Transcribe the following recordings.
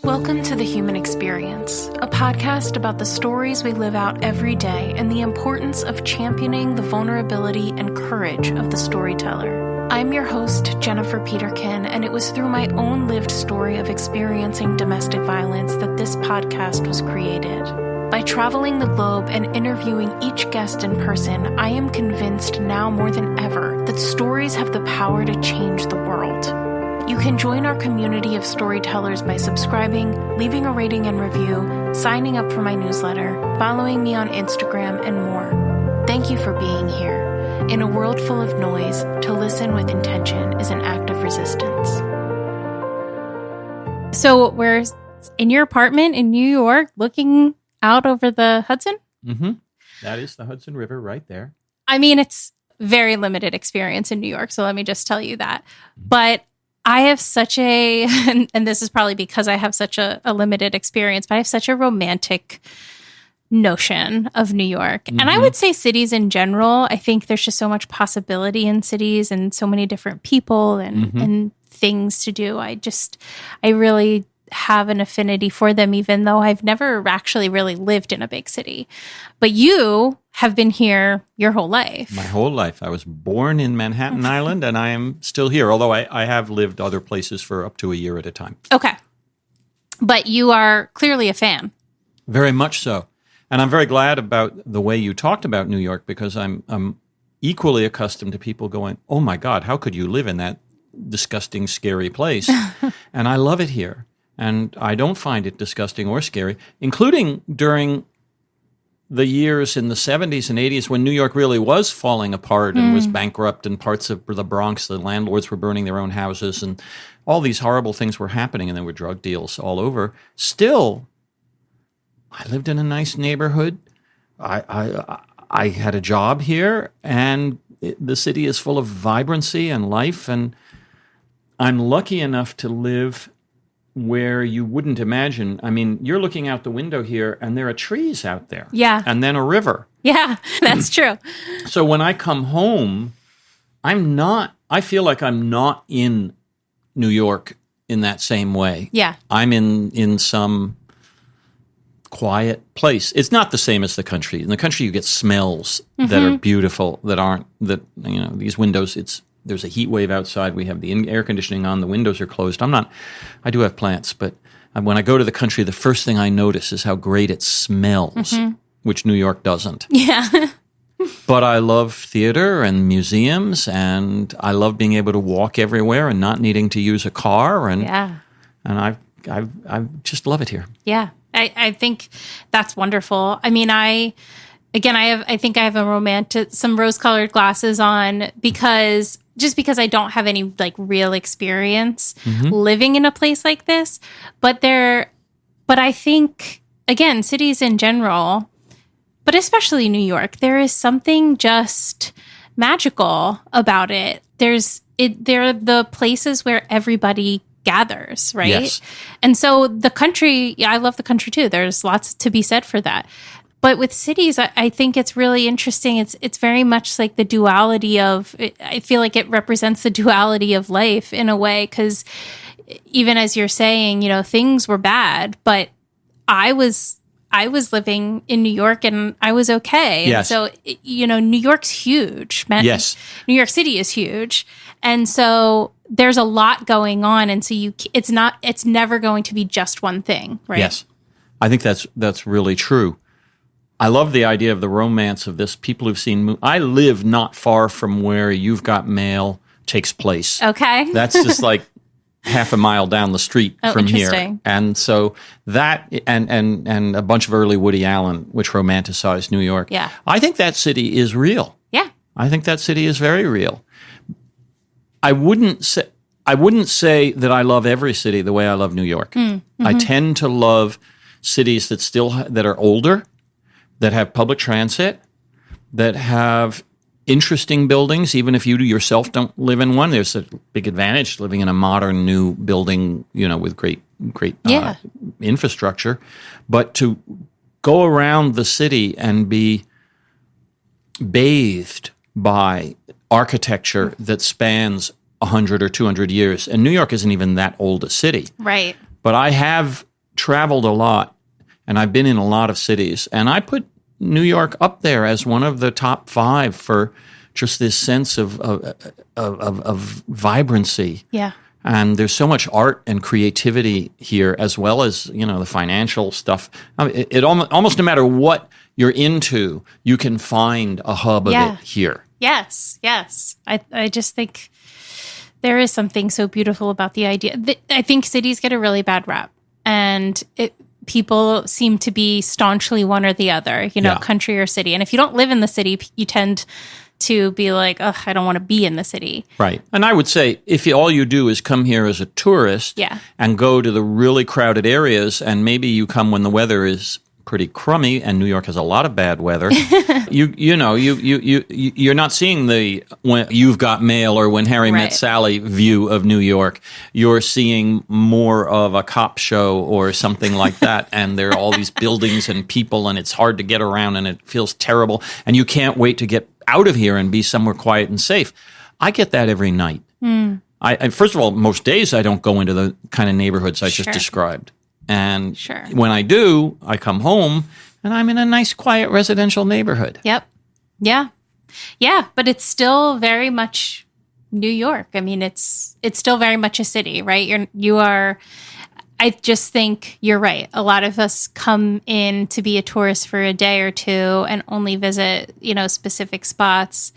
Welcome to The Human Experience, a podcast about the stories we live out every day and the importance of championing the vulnerability and courage of the storyteller. I'm your host, Jennifer Peterkin, and it was through my own lived story of experiencing domestic violence that this podcast was created. By traveling the globe and interviewing each guest in person, I am convinced now more than ever that stories have the power to change the world. You can join our community of storytellers by subscribing, leaving a rating and review, signing up for my newsletter, following me on Instagram, and more. Thank you for being here. In a world full of noise, to listen with intention is an act of resistance. So we're in your apartment in New York, looking out over the Hudson? Mm-hmm. That is the Hudson River right there. I mean, it's very limited experience in New York, so let me just tell you that. But I have such a, and this is probably because I have such a limited experience, but I have such a romantic notion of New York. Mm-hmm. And I would say cities in general. I think there's just so much possibility in cities and so many different people and things to do. I really have an affinity for them, even though I've never actually really lived in a big city. But you have been here your whole life. My whole life. I was born in Manhattan Island, and I am still here, although I have lived other places for up to a year at a time. Okay. But you are clearly a fan. Very much so. And I'm very glad about the way you talked about New York, because I'm equally accustomed to people going, oh my God, how could you live in that disgusting, scary place? And I love it here. And I don't find it disgusting or scary, including during the years in the 70s and 80s when New York really was falling apart and was bankrupt, and parts of the Bronx, the landlords were burning their own houses, and all these horrible things were happening, and there were drug deals all over. Still, I lived in a nice neighborhood. I had a job here, and the city is full of vibrancy and life, and I'm lucky enough to live where you wouldn't imagine. I mean, you're looking out the window here, and there are trees out there. Yeah. And then a river. Yeah, that's true. So when I come home, I feel like I'm not in New York in that same way. Yeah. I'm in some quiet place. It's not the same as the country. In the country, you get smells that are beautiful, these windows, there's a heat wave outside. We have the air conditioning on. The windows are closed. I do have plants, but when I go to the country, the first thing I notice is how great it smells, which New York doesn't. Yeah. But I love theater and museums, and I love being able to walk everywhere and not needing to use a car. And I just love it here. Yeah. I think that's wonderful. I mean, I think I have some rose-colored glasses on because I don't have any real experience living in a place like this. But I think, again, cities in general, but especially New York, there is something just magical about it. They're the places where everybody gathers, right? Yes. And so the country, I love the country too. There's lots to be said for that. But with cities, I think it's really interesting. It's very much like the duality of, I feel like it represents the duality of life in a way, because even as you're saying, things were bad, but I was living in New York and I was okay. Yes. And so, New York's huge. Yes. New York City is huge. And so there's a lot going on. And so it's never going to be just one thing, right? Yes. I think that's really true. I love the idea of the romance of this. People who've seen I live not far from where You've Got Mail takes place. Okay. That's just like half a mile down the street from here. And so that and a bunch of early Woody Allen, which romanticized New York. Yeah. I think that city is real. Yeah. I think that city is very real. I wouldn't say that I love every city the way I love New York. I tend to love cities that are older, that have public transit, that have interesting buildings, even if you yourself don't live in one. There's a big advantage living in a modern new building, with great infrastructure. But to go around the city and be bathed by architecture that spans 100 or 200 years, and New York isn't even that old a city. Right. But I have traveled a lot, and I've been in a lot of cities, and I put New York up there as one of the top 5 for just this sense of vibrancy. Yeah. And there's so much art and creativity here, as well as, the financial stuff. I mean, it almost no matter what you're into, you can find a hub of it here. Yes. I just think there is something so beautiful about the idea. I think cities get a really bad rap, and people seem to be staunchly one or the other, country or city. And if you don't live in the city, you tend to be like, ugh, I don't want to be in the city. Right. And I would say if all you do is come here as a tourist and go to the really crowded areas, and maybe you come when the weather is pretty crummy, and New York has a lot of bad weather. You're not seeing the when You've Got Mail or When Harry Met Sally view of New York. You're seeing more of a cop show or something like that, and there are all these buildings and people, and it's hard to get around, and it feels terrible, and you can't wait to get out of here and be somewhere quiet and safe. I get that every night. I first of all, most days I don't go into the kind of neighborhoods I just described. And when I do, I come home and I'm in a nice, quiet residential neighborhood. Yep. Yeah. Yeah. But it's still very much New York. I mean, it's still very much a city, right? You are, I just think you're right. A lot of us come in to be a tourist for a day or two and only visit, specific spots.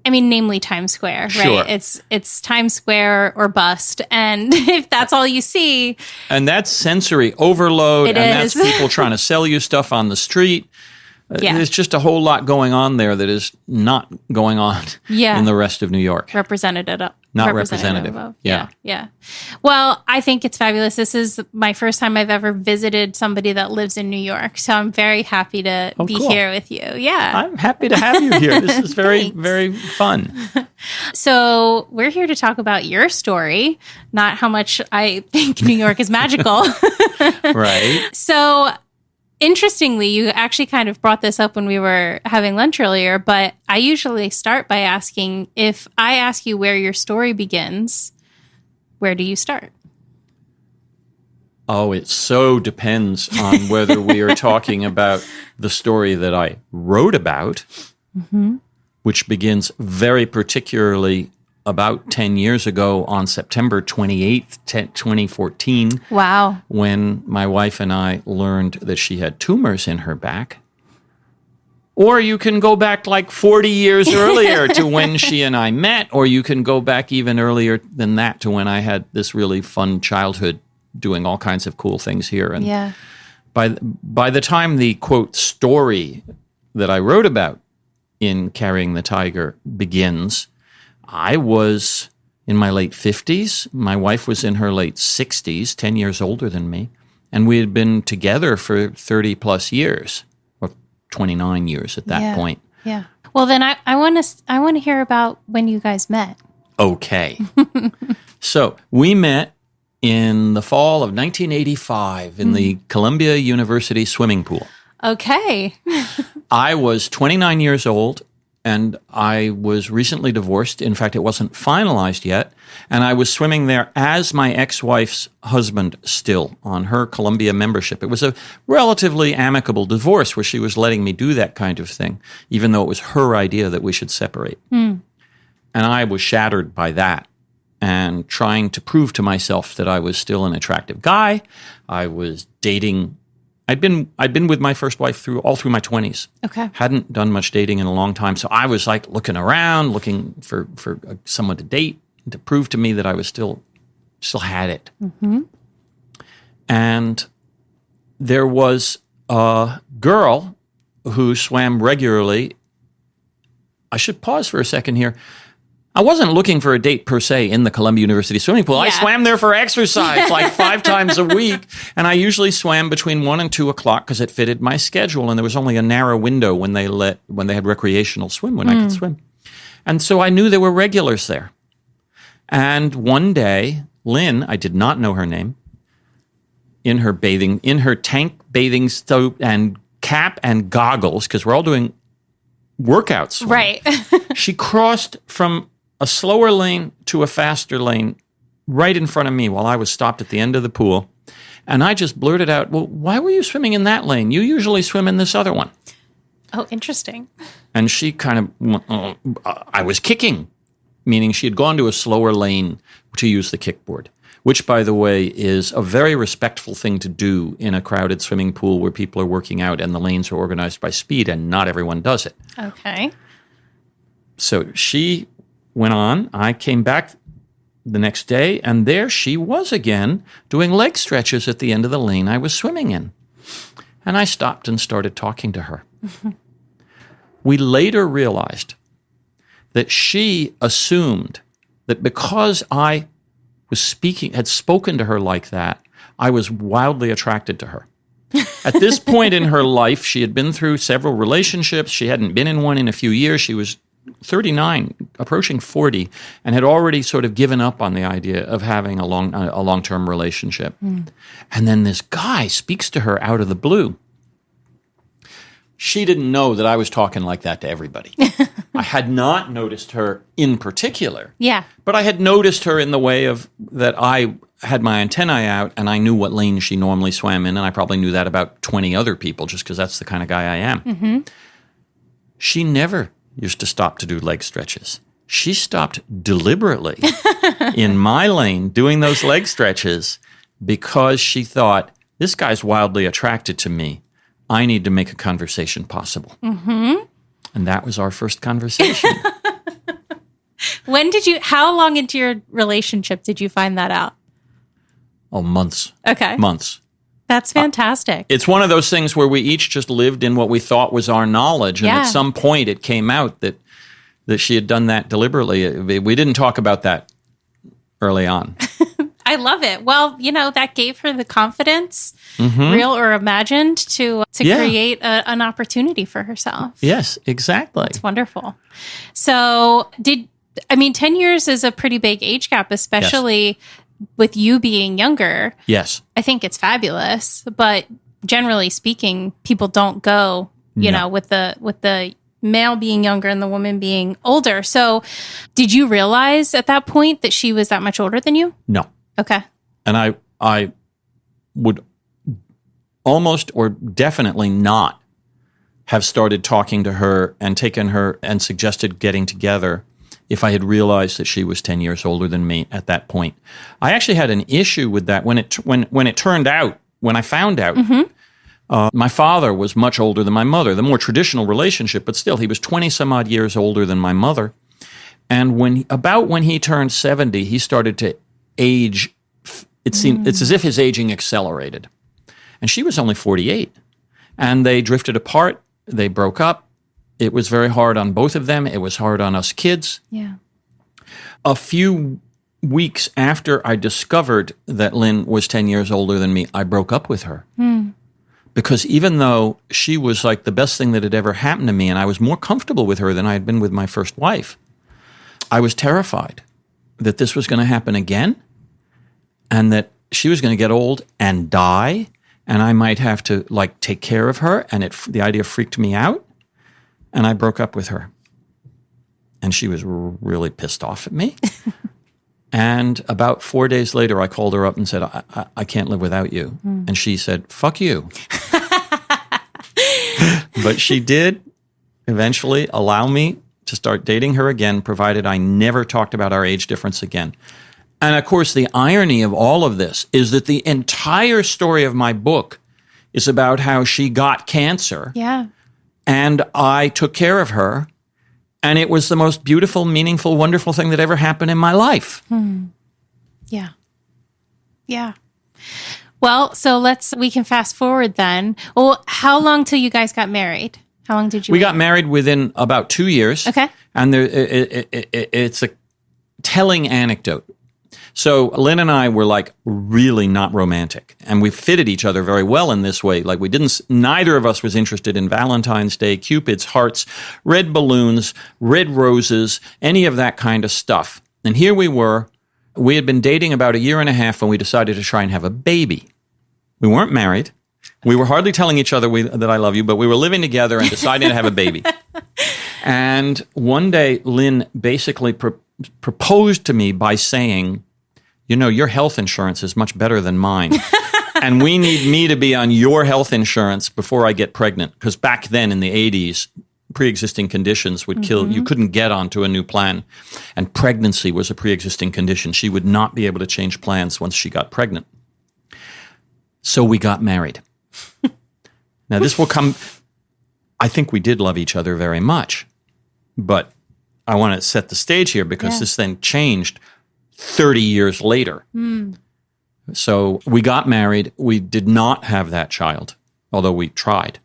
I mean, namely Times Square, right? Sure. It's Times Square or bust. And if that's all you see. And that's sensory overload. That's people trying to sell you stuff on the street. There's just a whole lot going on there that is not going on in the rest of New York. Not representative of. Yeah. Well, I think it's fabulous. This is my first time I've ever visited somebody that lives in New York. So I'm very happy to be here with you. Yeah. I'm happy to have you here. This is very, very fun. So we're here to talk about your story, not how much I think New York is magical. Right. So interestingly, you actually kind of brought this up when we were having lunch earlier, but I usually start by asking, if I ask you where your story begins, where do you start? Oh, it so depends on whether we are talking about the story that I wrote about, which begins very particularly about 10 years ago on September 28th, 2014. Wow. When my wife and I learned that she had tumors in her back. Or you can go back like 40 years earlier to when she and I met, or you can go back even earlier than that to when I had this really fun childhood doing all kinds of cool things here. And by the time the, quote, story that I wrote about in Carrying the Tiger begins, I was in my late 50s. My wife was in her late 60s, 10 years older than me. And we had been together for 30 plus years, or 29 years at that point. Yeah. Well, then I want to hear about when you guys met. Okay. So we met in the fall of 1985 in the Columbia University swimming pool. Okay. I was 29 years old. And I was recently divorced. In fact, it wasn't finalized yet. And I was swimming there as my ex-wife's husband still on her Columbia membership. It was a relatively amicable divorce where she was letting me do that kind of thing, even though it was her idea that we should separate. And I was shattered by that and trying to prove to myself that I was still an attractive guy. I was dating. I'd been with my first wife all through my 20s. Okay. Hadn't done much dating in a long time. So I was like looking around, looking for someone to date, to prove to me that I was still had it. And there was a girl who swam regularly. I should pause for a second here. I wasn't looking for a date per se in the Columbia University swimming pool. I swam there for exercise like 5 times a week. And I usually swam between 1 and 2 o'clock because it fitted my schedule. And there was only a narrow window when they had recreational swim, when I could swim. And so I knew there were regulars there. And one day, Lynn, I did not know her name, in her tank bathing suit and cap and goggles, because we're all doing workouts. Right. She crossed from a slower lane to a faster lane right in front of me while I was stopped at the end of the pool. And I just blurted out, well, why were you swimming in that lane? You usually swim in this other one. Oh, interesting. And she kind of, I was kicking, meaning she had gone to a slower lane to use the kickboard, which, by the way, is a very respectful thing to do in a crowded swimming pool where people are working out and the lanes are organized by speed, and not everyone does it. Okay. So she went on. I came back the next day, and there she was again doing leg stretches at the end of the lane I was swimming in. And I stopped and started talking to her. We later realized that she assumed that because I had spoken to her like that, I was wildly attracted to her. At this point in her life, she had been through several relationships. She hadn't been in one in a few years. She was 39, approaching 40, and had already sort of given up on the idea of having a long-term relationship. And then this guy speaks to her out of the blue. She didn't know that I was talking like that to everybody. I had not noticed her in particular. Yeah. But I had noticed her in the way of that I had my antennae out and I knew what lane she normally swam in, and I probably knew that about 20 other people just because that's the kind of guy I am. Mm-hmm. She never used to stop to do leg stretches. She stopped deliberately in my lane doing those leg stretches because she thought, this guy's wildly attracted to me. I need to make a conversation possible. Mm-hmm. And that was our first conversation. How long into your relationship did you find that out? Oh, months. Okay. Months. That's fantastic. It's one of those things where we each just lived in what we thought was our knowledge. And at some point it came out that she had done that deliberately. We didn't talk about that early on. I love it. Well, that gave her the confidence, real or imagined, to create an opportunity for herself. Yes, exactly. It's wonderful. So 10 years is a pretty big age gap, especially with you being younger. Yes. I think it's fabulous. But generally speaking, people don't go, with the male being younger and the woman being older. So did you realize at that point that she was that much older than you? No. Okay. And I would almost or definitely not have started talking to her and taken her and suggested getting together if I had realized that she was 10 years older than me at that point. I actually had an issue with that when I found out. My father was much older than my mother, the more traditional relationship, but still he was 20 some odd years older than my mother. And when he turned 70, he started to age. It's as if his aging accelerated. And she was only 48. And they drifted apart. They broke up. It was very hard on both of them. It was hard on us kids. Yeah. A few weeks after I discovered that Lynn was 10 years older than me, I broke up with her. Because even though she was like the best thing that had ever happened to me, and I was more comfortable with her than I had been with my first wife, I was terrified that this was going to happen again, and that she was going to get old and die, and I might have to take care of her, and the idea freaked me out, and I broke up with her. And she was really pissed off at me. And about 4 days later, I called her up and said, I can't live without you. And she said, fuck you. But she did eventually allow me to start dating her again, provided I never talked about our age difference again. And of course, the irony of all of this is that the entire story of my book is about how she got cancer. Yeah. And I took care of her. And it was the most beautiful, meaningful, wonderful thing that ever happened in my life. Yeah. Yeah. Well, so we can fast forward then. Well, how long till you guys got married? How long did you We wait? got married within about 2 years. Okay. And it's a telling anecdote. So Lynn and I were really not romantic, and we fitted each other very well in this way. Neither of us was interested in Valentine's Day, Cupid's hearts, red balloons, red roses, any of that kind of stuff. And here we were. We had been dating about 1.5 years when we decided to try and have a baby. We weren't married. We were hardly telling each other that I love you, but we were living together and deciding to have a baby. And one day, Lynn basically proposed to me by saying, your health insurance is much better than mine. and we need me to be on your health insurance before I get pregnant. Because back then in the 80s, pre-existing conditions would kill. You couldn't get onto a new plan. And pregnancy was a pre-existing condition. She would not be able to change plans once she got pregnant. So we got married. Now this will come, I think we did love each other very much. But I want to set the stage here because this then changed 30 years later. So we got married. We did not have that child, although we tried.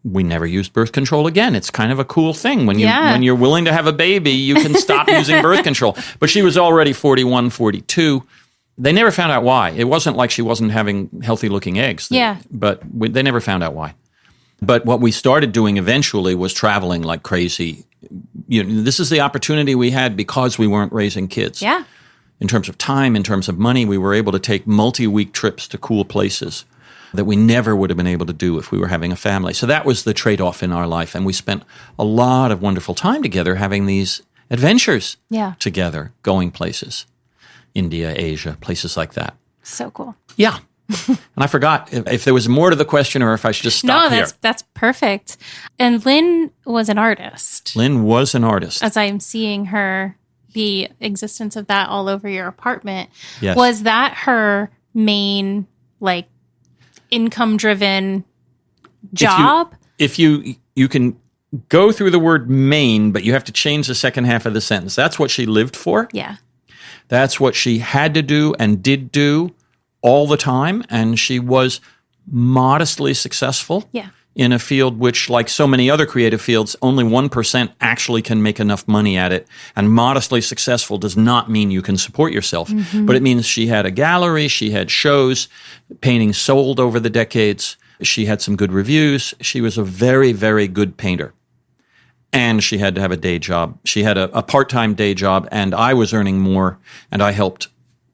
We never used birth control again. It's kind of a cool thing. When you're willing to have a baby, you can stop using birth control. But she was already 41, 42. They never found out why. It wasn't like she wasn't having healthy-looking eggs. But they never found out why. But what we started doing eventually was traveling like crazy. This is the opportunity we had because we weren't raising kids. Yeah. In terms of time, in terms of money, we were able to take multi-week trips to cool places that we never would have been able to do if we were having a family. So that was the trade-off in our life. And we spent a lot of wonderful time together having these adventures together, going places. India, Asia, places like that. So cool. Yeah. And I forgot if there was more to the question or if I should just stop here. No, that's perfect. And Lynn was an artist. Lynn was an artist. As I'm seeing her, the existence of that all over your apartment. Yes. Was that her main, like, income-driven job? If you can go through the word main, but you have to change the second half of the sentence. That's what she lived for. Yeah. That's what she had to do and did do all the time. And she was modestly successful in a field which, like so many other creative fields, only 1% actually can make enough money at it. And modestly successful does not mean you can support yourself. But it means she had a gallery, she had shows, paintings sold over the decades. She had some good reviews. She was a very, very good painter. And she had to have a day job. She had a part-time day job, and I was earning more, and I helped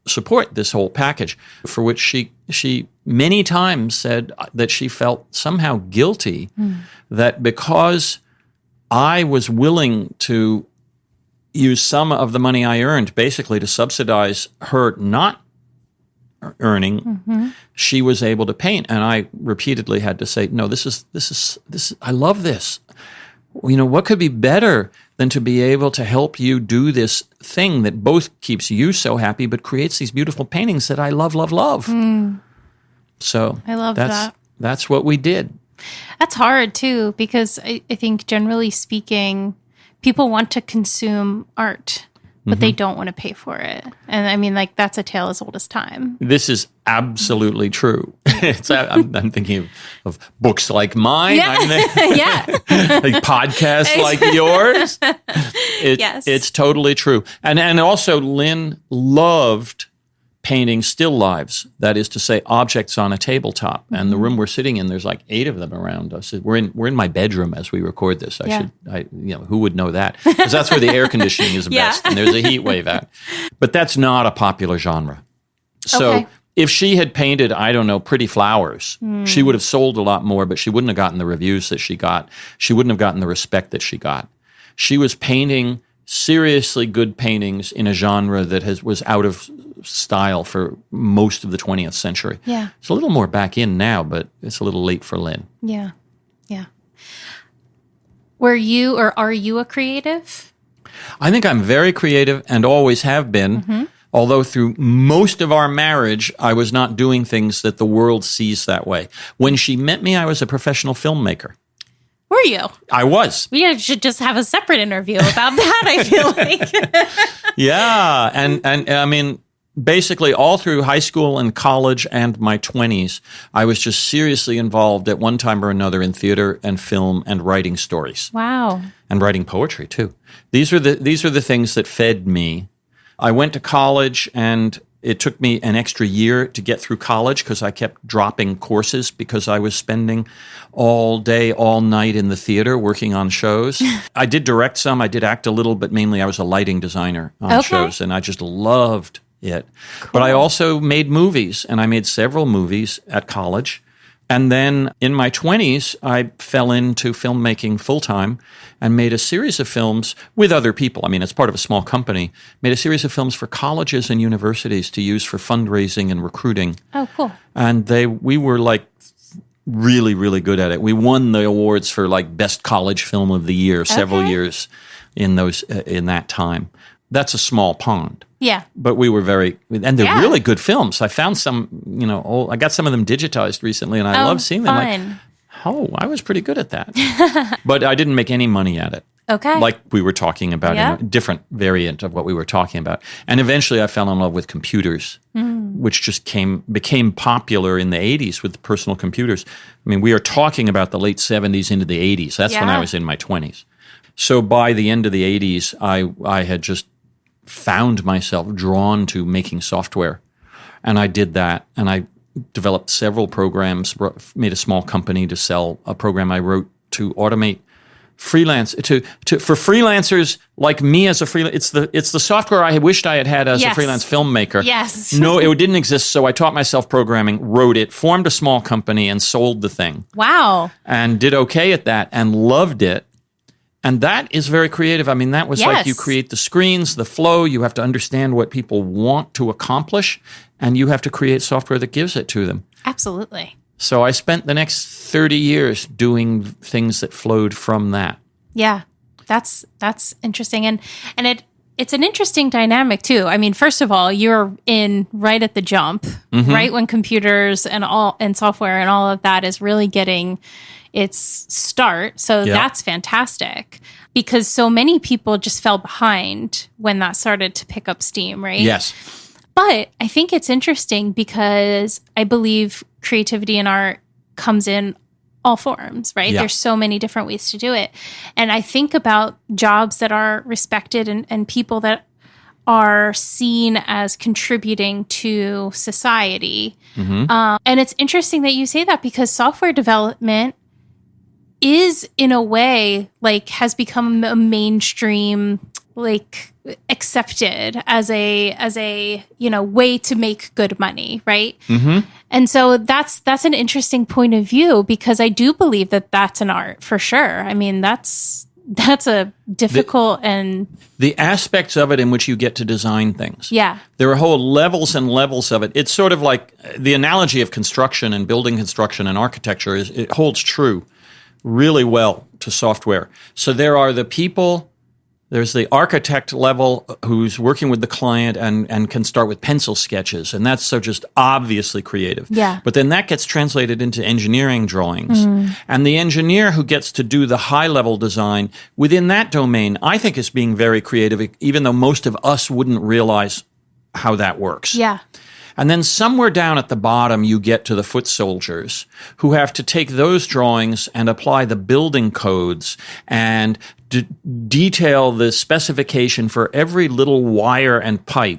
support this whole package, for which she many times said that she felt somehow guilty that because I was willing to use some of the money I earned basically to subsidize her not earning, she was able to paint. And I repeatedly had to say, no, this is I love this. What could be better than to be able to help you do this thing that both keeps you so happy, but creates these beautiful paintings that I love, love, love. So I love that. That's what we did. That's hard too, because I think generally speaking, people want to consume art, but they don't want to pay for it. And I mean, like, that's a tale as old as time. This is absolutely true. I'm thinking of books like mine. Like podcasts like yours. It's totally true. And also Lynn loved painting still lives. That is to say, objects on a tabletop. And the room we're sitting in, there's like 8 of them around us. We're in my bedroom as we record this. Who would know that? Because that's where the air conditioning is best, and there's a heat wave out. But that's not a popular genre. So if she had painted, I don't know, pretty flowers, she would have sold a lot more, but she wouldn't have gotten the reviews that she got. She wouldn't have gotten the respect that she got. She was painting seriously good paintings in a genre that was out of style for most of the 20th century. Yeah. It's a little more back in now, but it's a little late for Lynn. Yeah. Yeah. Were you or are you a creative? I think I'm very creative and always have been, although through most of our marriage, I was not doing things that the world sees that way. When she met me, I was a professional filmmaker. Were you? I was. We should just have a separate interview about that, I feel like. Yeah. And I mean, basically all through high school and college and my 20s, I was just seriously involved at one time or another in theater and film and writing stories. Wow. And writing poetry too. These are the things that fed me. I went to college, and it took me an extra year to get through college because I kept dropping courses because I was spending all day, all night in the theater working on shows. I did direct some, I did act a little, but mainly I was a lighting designer on shows, and I just loved it. Cool. But I also made movies, and I made several movies at college. And then in my 20s, I fell into filmmaking full-time and made a series of films with other people. I mean, it's part of a small company. Made a series of films for colleges and universities to use for fundraising and recruiting. Oh, cool. And we were like really, really good at it. We won the awards for like Best College Film of the Year several years in that time. That's a small pond. Yeah. But we were and they're really good films. I found some, I got some of them digitized recently, and I love seeing them. Like, I was pretty good at that. But I didn't make any money at it. Okay. Like we were talking about in a different variant of what we were talking about. And eventually I fell in love with computers, which just became popular in the 80s with personal computers. I mean, we are talking about the late 70s into the 80s. That's when I was in my 20s. So by the end of the 80s, I had just found myself drawn to making software. And I did that. And I developed several programs, made a small company to sell a program I wrote to automate freelance for freelancers like me as a freelancer. It's the software I wished I had as a freelance filmmaker. Yes. No, it didn't exist. So I taught myself programming, wrote it, formed a small company, and sold the thing. Wow. And did okay at that and loved it. And that is very creative. I mean, that was like you create the screens, the flow. You have to understand what people want to accomplish, and you have to create software that gives it to them. Absolutely. So I spent the next 30 years doing things that flowed from that. Yeah, that's interesting. And it's an interesting dynamic, too. I mean, first of all, you're in right at the jump, right when computers and software and all of that is really getting its start. So that's fantastic, because so many people just fell behind when that started to pick up steam, right? Yes. But I think it's interesting because I believe creativity and art comes in all forms, right? Yeah. There's so many different ways to do it. And I think about jobs that are respected and people that are seen as contributing to society. And it's interesting that you say that, because software development is, in a way, like has become a mainstream, like accepted as a way to make good money, right? And so that's an interesting point of view, because I do believe that that's an art for sure. I mean, that's a difficult the aspects of it in which you get to design things. Yeah. There are whole levels and levels of it. It's sort of like the analogy of construction and building construction and architecture it holds true really well to software. So there are the people. There's the architect level who's working with the client and can start with pencil sketches, and that's so just obviously creative. Yeah. But then that gets translated into engineering drawings. And the engineer who gets to do the high-level design within that domain, I think, is being very creative, even though most of us wouldn't realize how that works. Yeah. And then somewhere down at the bottom, you get to the foot soldiers who have to take those drawings and apply the building codes and detail the specification for every little wire and pipe.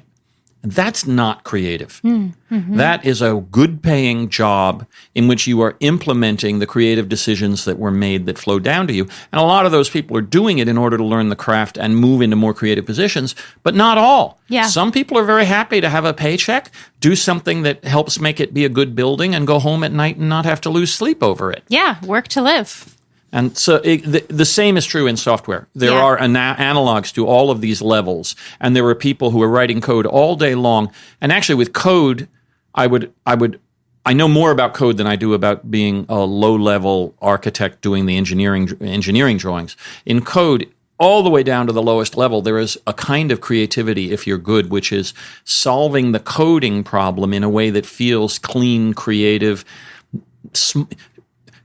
That's not creative. That is a good-paying job in which you are implementing the creative decisions that were made that flow down to you. And a lot of those people are doing it in order to learn the craft and move into more creative positions, but not all. Yeah. Some people are very happy to have a paycheck, do something that helps make it be a good building, and go home at night and not have to lose sleep over it. Yeah, work to live. And so the same is true in software. There are analogs to all of these levels, and there are people who are writing code all day long. And actually, with code, I know more about code than I do about being a low-level architect doing the engineering drawings. In code, all the way down to the lowest level, there is a kind of creativity, if you're good, which is solving the coding problem in a way that feels clean, creative.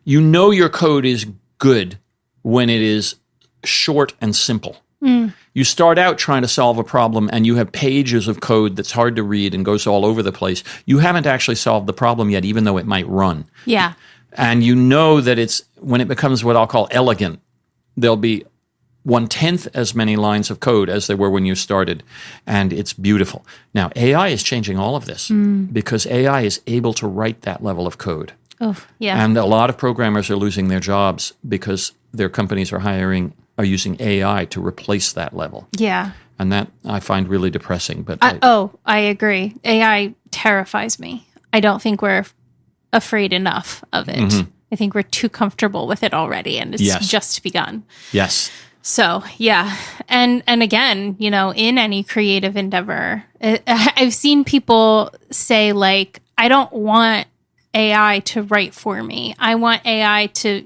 You know your code is good when it is short and simple. You start out trying to solve a problem and you have pages of code that's hard to read and goes all over the place. You haven't actually solved the problem yet, even though it might run. Yeah. And you know that when it becomes what I'll call elegant, there'll be 1/10 as many lines of code as there were when you started. And it's beautiful. Now, AI is changing all of this because AI is able to write that level of code. Oh, yeah. And a lot of programmers are losing their jobs because their companies are using AI to replace that level. Yeah. And that I find really depressing. But I agree. AI terrifies me. I don't think we're afraid enough of it. I think we're too comfortable with it already, and it's just begun. Yes. So, yeah. And again, in any creative endeavor, I've seen people say, like, I don't want AI to write for me. I want AI to,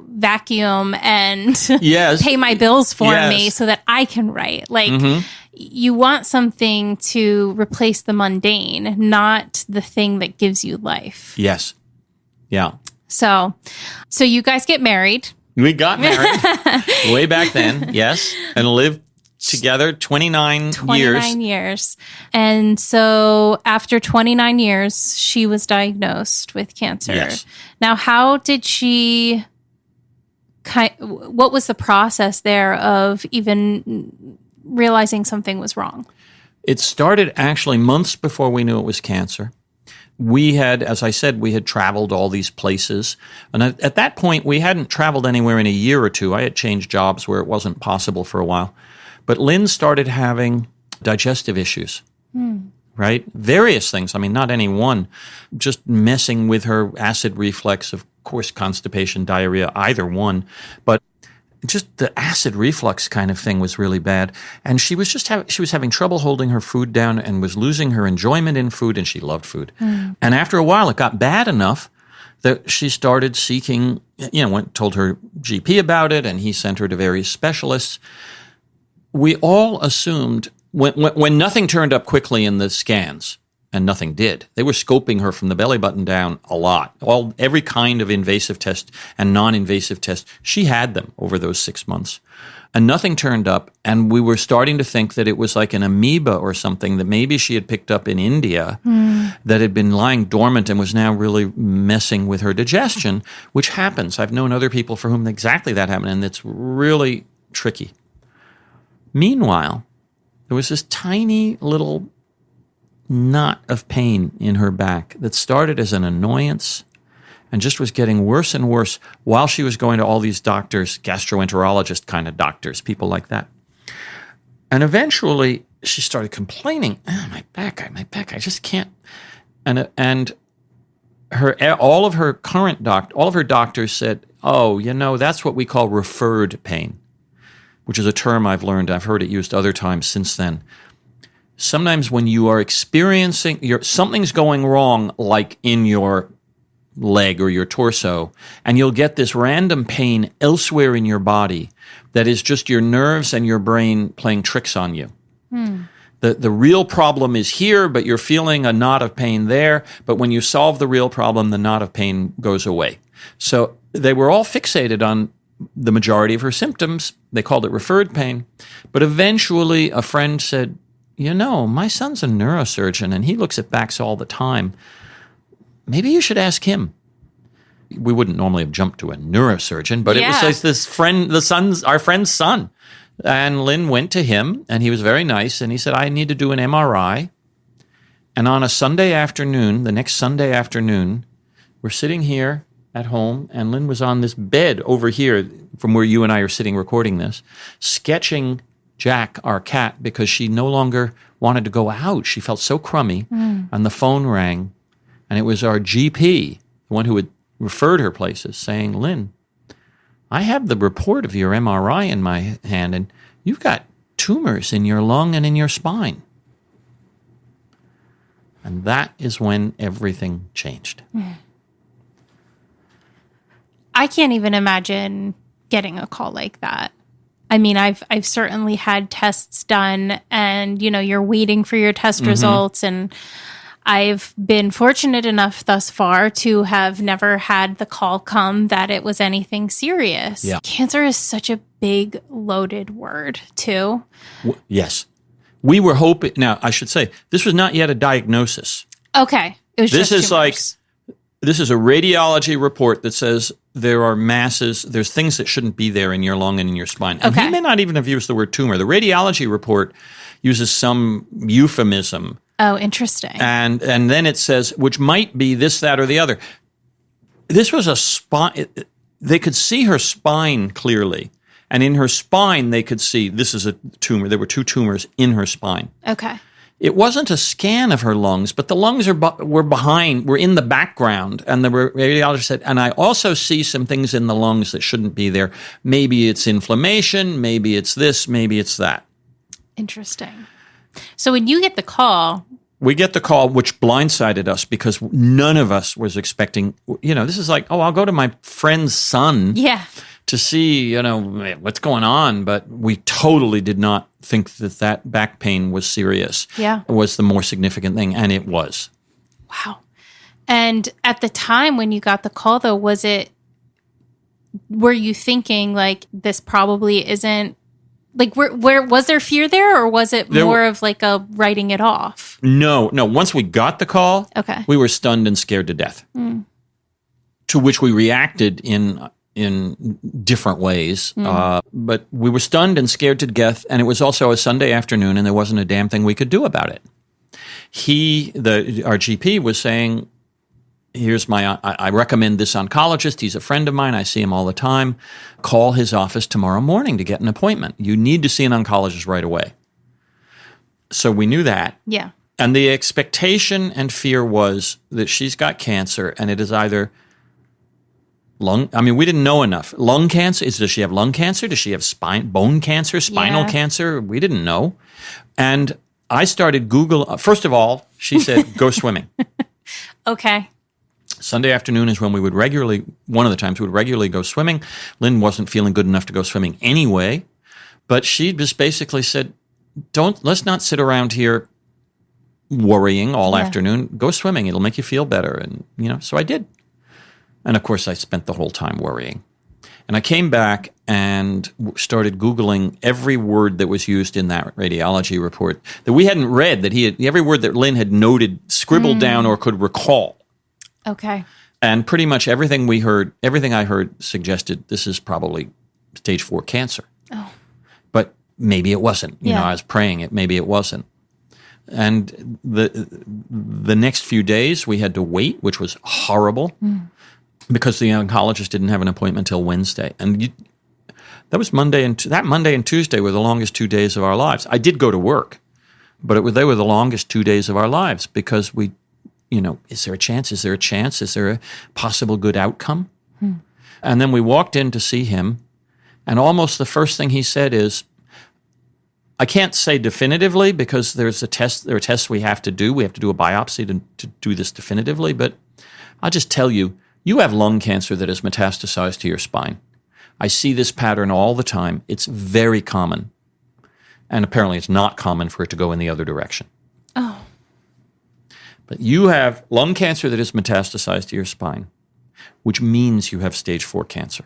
vacuum and pay my bills for me so that I can write. Like, you want something to replace the mundane, not the thing that gives you life. Yes. Yeah. So you guys get married. We got married way back then, yes, and lived together 29 years. And so after 29 years, she was diagnosed with cancer. Yes. Now, how did she, what was the process there of even realizing something was wrong? It started actually months before we knew it was cancer. We had, as I said, we had traveled all these places. And at that point, we hadn't traveled anywhere in a year or two. I had changed jobs where it wasn't possible for a while. But Lynn started having digestive issues, right? Various things. I mean, not any one. Just messing with her acid reflux, of course, constipation, diarrhea, either one. But just the acid reflux kind of thing was really bad. And she was just she was having trouble holding her food down and was losing her enjoyment in food, and she loved food. And after a while, it got bad enough that she started seeking, told her GP about it, and he sent her to various specialists. We all assumed, when nothing turned up quickly in the scans, and nothing did. They were scoping her from the belly button down a lot. Every kind of invasive test and non-invasive test, she had them over those 6 months. And nothing turned up, and we were starting to think that it was like an amoeba or something that maybe she had picked up in India that had been lying dormant and was now really messing with her digestion, which happens. I've known other people for whom exactly that happened, and it's really tricky. Meanwhile, there was this tiny little knot of pain in her back that started as an annoyance and just was getting worse and worse while she was going to all these doctors, gastroenterologist kind of doctors, people like that. And eventually she started complaining, my back, I just can't. And all of her doctors said, that's what we call referred pain, which is a term I've learned. I've heard it used other times since then. Sometimes when you are experiencing something's going wrong, like in your leg or your torso, and you'll get this random pain elsewhere in your body that is just your nerves and your brain playing tricks on you. The real problem is here, but you're feeling a knot of pain there. But when you solve the real problem, the knot of pain goes away. So they were all fixated on the majority of her symptoms. They called it referred pain. But eventually a friend said, my son's a neurosurgeon and he looks at backs all the time. Maybe you should ask him. We wouldn't normally have jumped to a neurosurgeon, but it was like this friend, our friend's son. And Lynn went to him and he was very nice. And he said, I need to do an MRI. And on a Sunday afternoon, the next Sunday afternoon, we're sitting here at home and Lynn was on this bed over here from where you and I are sitting recording this, sketching Jack, our cat, because she no longer wanted to go out. She felt so crummy. And the phone rang, and it was our GP, the one who had referred her places, saying, Lynn, I have the report of your MRI in my hand, and you've got tumors in your lung and in your spine. And that is when everything changed. I can't even imagine getting a call like that. I mean, I've certainly had tests done and, you're waiting for your test results. And I've been fortunate enough thus far to have never had the call come that it was anything serious. Yeah. Cancer is such a big, loaded word, too. Yes. We were hoping, now I should say, this was not yet a diagnosis. Okay. It was this just is tumors. This is a radiology report that says there are masses, there's things that shouldn't be there in your lung and in your spine. And he may not even have used the word tumor. The radiology report uses some euphemism. Oh, interesting. And then it says, which might be this, that, or the other. This was a spine. They could see her spine clearly. And in her spine, they could see this is a tumor. There were 2 tumors in her spine. Okay. it wasn't a scan of her lungs, but the lungs were in the background. And the radiologist said, and I also see some things in the lungs that shouldn't be there. Maybe it's inflammation, maybe it's this, maybe it's that. Interesting. So when you get the call... We get the call, which blindsided us because none of us was expecting, this is like, I'll go to my friend's son to see, what's going on. But we totally did not think that back pain was serious. Yeah. It was the more significant thing, and it was. Wow. And at the time when you got the call, though, were you thinking, like, this probably isn't, like, where was there fear there, or was it more of like a writing it off? No. Once we got the call, we were stunned and scared to death. To which we reacted in different ways. But we were stunned and scared to death, and it was also a Sunday afternoon, and there wasn't a damn thing we could do about it. Our GP was saying, I recommend this oncologist. He's a friend of mine. I see him all the time. Call his office tomorrow morning to get an appointment. You need to see an oncologist right away. So we knew that. Yeah. And the expectation and fear was that she's got cancer, and it is either we didn't know enough. Lung cancer, does she have lung cancer? Does she have bone cancer, spinal cancer? We didn't know. And I started Google. First of all, she said, go swimming. Okay. Sunday afternoon is when one of the times we would regularly go swimming. Lynn wasn't feeling good enough to go swimming anyway, but she just basically said, let's not sit around here worrying all afternoon. Go swimming. It'll make you feel better. And, so I did. And of course I spent the whole time worrying. And I came back and started Googling every word that was used in that radiology report that we hadn't read, every word that Lynn had noted, scribbled down, or could recall. Okay. And pretty much everything I heard suggested this is probably stage 4 cancer. Oh. But maybe it wasn't. I was praying it. Maybe it wasn't. And the next few days we had to wait, which was horrible because the oncologist didn't have an appointment until Wednesday. And that was Monday and Tuesday were the longest 2 days of our lives. I did go to work, but they were the longest 2 days of our lives because we, is there a chance? Is there a chance? Is there a possible good outcome? And then we walked in to see him, and almost the first thing he said is, I can't say definitively because there are tests we have to do. We have to do a biopsy to do this definitively, but I'll just tell you, you have lung cancer that has metastasized to your spine. I see this pattern all the time. It's very common. And apparently it's not common for it to go in the other direction. Oh. But you have lung cancer that is metastasized to your spine, which means you have stage 4 cancer.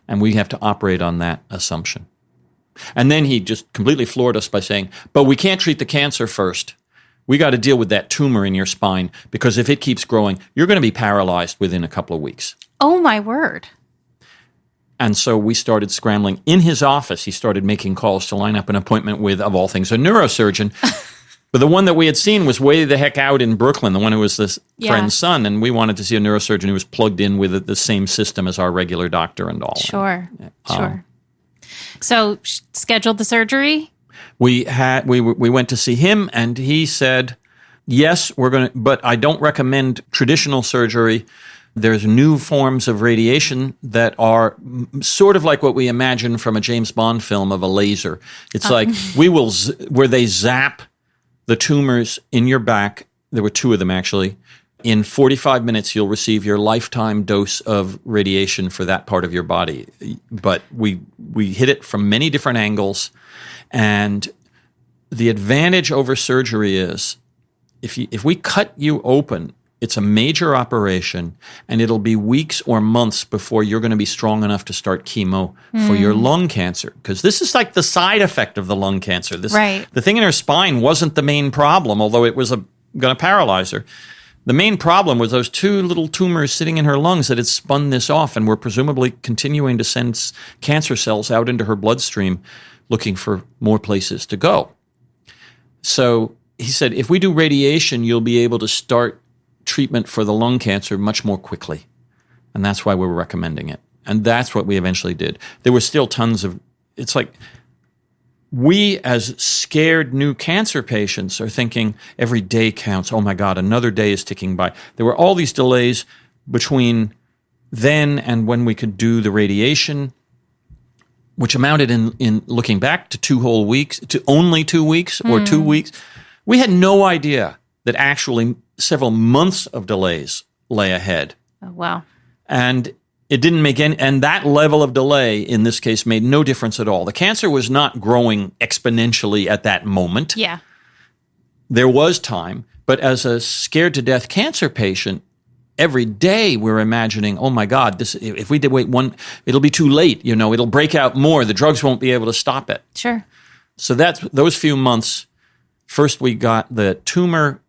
And we have to operate on that assumption. And then he just completely floored us by saying, but we can't treat the cancer first. We got to deal with that tumor in your spine because if it keeps growing, you're going to be paralyzed within a couple of weeks. Oh, my word. And so we started scrambling. In his office, he started making calls to line up an appointment with, of all things, a neurosurgeon. But the one that we had seen was way the heck out in Brooklyn, the one who was this friend's son, and we wanted to see a neurosurgeon who was plugged in with the same system as our regular doctor and all. Sure. So scheduled the surgery? We went to see him, and he said, yes, we're going to, but I don't recommend traditional surgery. There's new forms of radiation that are sort of like what we imagine from a James Bond film of a laser. It's like where they zap the tumors in your back. There were 2 of them actually. In 45 minutes, you'll receive your lifetime dose of radiation for that part of your body. But we hit it from many different angles. And the advantage over surgery is if we cut you open, it's a major operation, and it'll be weeks or months before you're going to be strong enough to start chemo for your lung cancer. Because this is like the side effect of the lung cancer. The thing in her spine wasn't the main problem, although it was going to paralyze her. The main problem was those 2 little tumors sitting in her lungs that had spun this off and were presumably continuing to send cancer cells out into her bloodstream looking for more places to go. So he said, if we do radiation, you'll be able to start treatment for the lung cancer much more quickly. And that's why we were recommending it. And that's what we eventually did. There were still tons of, it's like we, as scared new cancer patients, are thinking every day counts. Oh my God, another day is ticking by. There were all these delays between then and when we could do the radiation, which amounted in looking back to 2 whole weeks, to only 2 weeks or 2 weeks. We had no idea that actually several months of delays lay ahead. Oh, wow. And it didn't make any, and that level of delay in this case made no difference at all. The cancer was not growing exponentially at that moment. Yeah. There was time, but as a scared to death cancer patient, every day we're imagining, oh my God, this, if we did wait one, it'll be too late. It'll break out more. The drugs won't be able to stop it. Sure. So that's those few months. First, we got the tumor,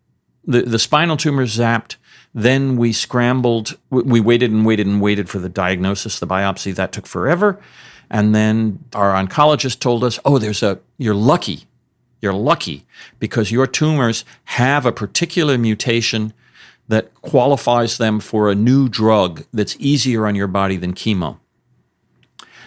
the spinal tumor zapped. Then we scrambled. We waited and waited and waited for the diagnosis, the biopsy. That took forever. And then our oncologist told us, oh, you're lucky. You're lucky because your tumors have a particular mutation that qualifies them for a new drug that's easier on your body than chemo.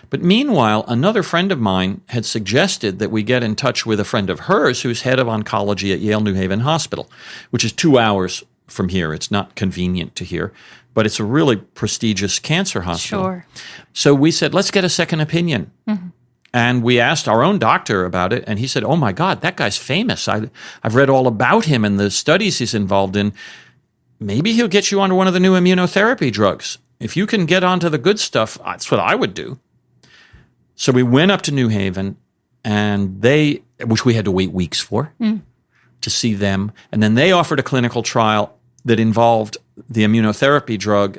But meanwhile, another friend of mine had suggested that we get in touch with a friend of hers who's head of oncology at Yale New Haven Hospital, which is 2 hours from here. It's not convenient to here, but it's a really prestigious cancer hospital. Sure. So we said, let's get a second opinion. Mm-hmm. And we asked our own doctor about it, and he said, oh my God, that guy's famous. I've read all about him and the studies he's involved in. Maybe he'll get you onto one of the new immunotherapy drugs. If you can get onto the good stuff, that's what I would do. So we went up to New Haven, and which we had to wait weeks for, to see them. And then they offered a clinical trial that involved the immunotherapy drug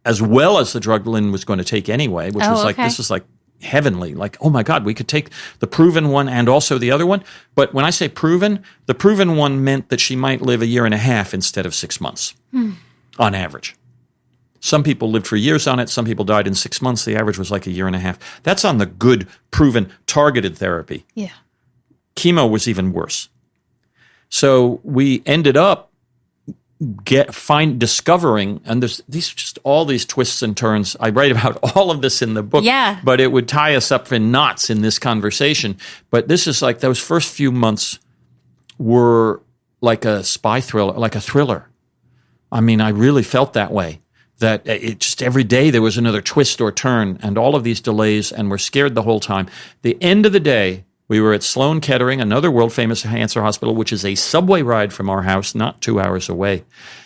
as well as the drug Lynn was going to take anyway, which was like, this is like heavenly. Like, oh my God, we could take the proven one and also the other one. But when I say proven, the proven one meant that she might live 1.5 years instead of 6 months on average. Some people lived for years on it. Some people died in 6 months. The average was like 1.5 years. That's on the good, proven, targeted therapy. Yeah. Chemo was even worse. So we ended up discovering, and there's all these twists and turns. I write about all of this in the book, but it would tie us up in knots in this conversation. But this is like those first few months were like a spy thriller, like a thriller. I mean, I really felt that way. That it just every day there was another twist or turn, and all of these delays, and we're scared the whole time. The end of the day, we were at Sloan Kettering, another world-famous cancer hospital, which is a subway ride from our house, not 2 hours away.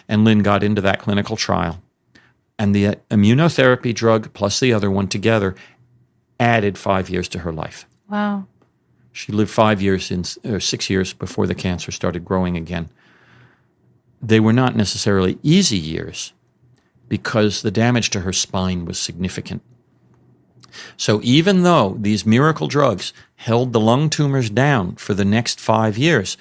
And Lynn got into that clinical trial. And the immunotherapy drug plus the other one together added 5 years to her life. Wow. She lived 6 years before the cancer started growing again. They were not necessarily easy years because the damage to her spine was significant. So even though these miracle drugs held the lung tumors down for the next 5 years,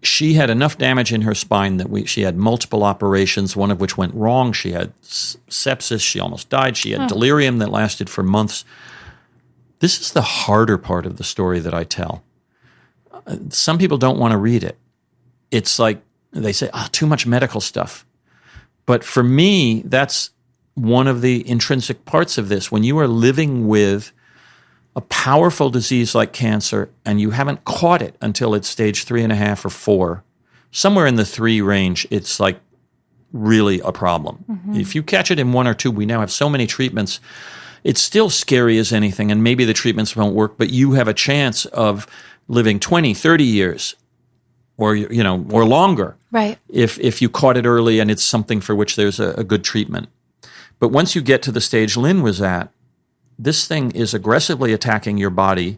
she had enough damage in her spine that she had multiple operations, one of which went wrong. She had sepsis. She almost died. She had delirium that lasted for months. This is the harder part of the story that I tell. Some people don't want to read it. It's like they say, too much medical stuff. But for me, that's one of the intrinsic parts of this. When you are living with a powerful disease like cancer and you haven't caught it until it's stage 3.5 or 4, somewhere in the 3 range, it's like really a problem. Mm-hmm. If you catch it in 1 or 2, we now have so many treatments. It's still scary as anything, and maybe the treatments won't work, but you have a chance of living 20, 30 years or longer. Right. If you caught it early and it's something for which there's a good treatment. But once you get to the stage Lynn was at, this thing is aggressively attacking your body.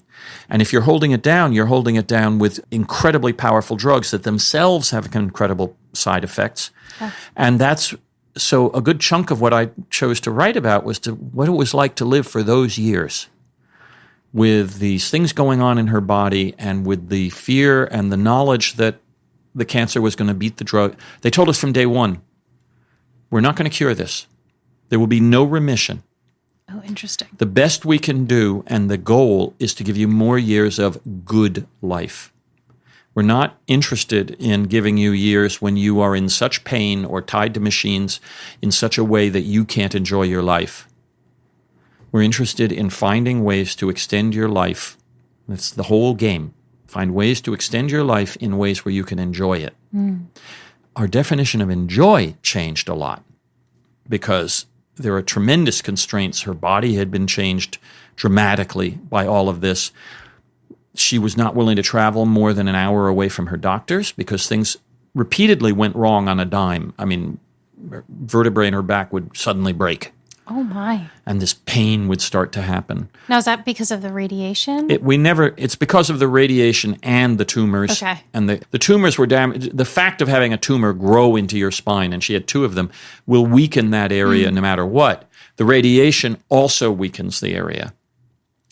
And if you're holding it down, you're holding it down with incredibly powerful drugs that themselves have incredible side effects. Oh. And so a good chunk of what I chose to write about was what it was like to live for those years with these things going on in her body and with the fear and the knowledge that the cancer was going to beat the drug. They told us from day one, we're not going to cure this. There will be no remission. Oh, interesting. The best we can do, and the goal, is to give you more years of good life. We're not interested in giving you years when you are in such pain or tied to machines in such a way that you can't enjoy your life. We're interested in finding ways to extend your life That's the whole game. Find ways to extend your life in ways where you can enjoy it. Our definition of enjoy changed a lot because there are tremendous constraints. Her body had been changed dramatically by all of this. She was not willing to travel more than an hour away from her doctors because things repeatedly went wrong on a dime. I mean, vertebrae in her back would suddenly break. Oh, my. And this pain would start to happen. Now, is that because of the radiation? It's because of the radiation and the tumors. Okay. And the tumors were damaged. The fact of having a tumor grow into your spine, and she had 2 of them, will weaken that area no matter what. The radiation also weakens the area.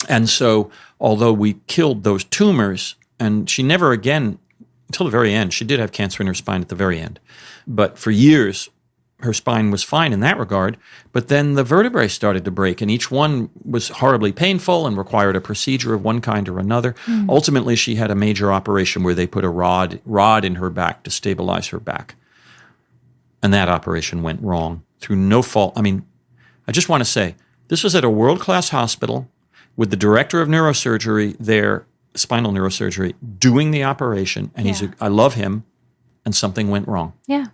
And so, although we killed those tumors, and she never again, until the very end, she did have cancer in her spine at the very end. But for years, her spine was fine in that regard, but then the vertebrae started to break, and each one was horribly painful and required a procedure of one kind or another. Ultimately, she had a major operation where they put a rod in her back to stabilize her back. And that operation went wrong through no fault. I mean, I just want to say, this was at a world-class hospital with the director of neurosurgery there, spinal neurosurgery, doing the operation, and I love him, and something went wrong. Yeah.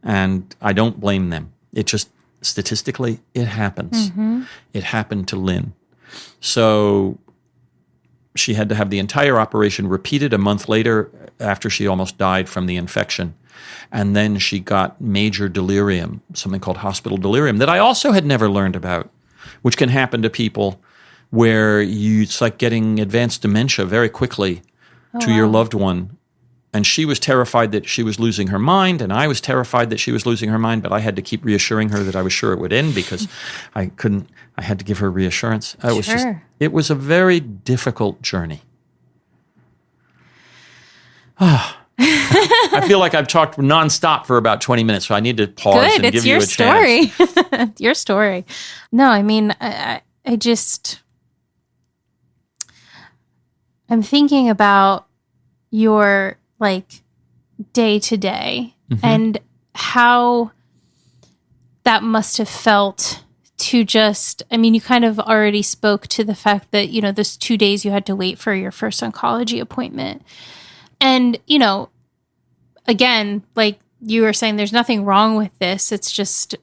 And I don't blame them. It just, statistically, it happens. It happened to Lynn. So she had to have the entire operation repeated a month later after she almost died from the infection. And then she got major delirium, something called hospital delirium, that I also had never learned about, which can happen to people where it's like getting advanced dementia very quickly to your loved one. And she was terrified that she was losing her mind, and I was terrified that she was losing her mind, but I had to keep reassuring her that I was sure it would end because I had to give her reassurance. It was a very difficult journey. I feel like I've talked nonstop for about 20 minutes, so I need to pause and give you a chance. Good, it's your story. Your story. No, I mean, I just, I'm thinking about your day to day and how that must have felt to just, I mean, you kind of already spoke to the fact that, those 2 days you had to wait for your first oncology appointment. And, again, like you were saying, there's nothing wrong with this. It's just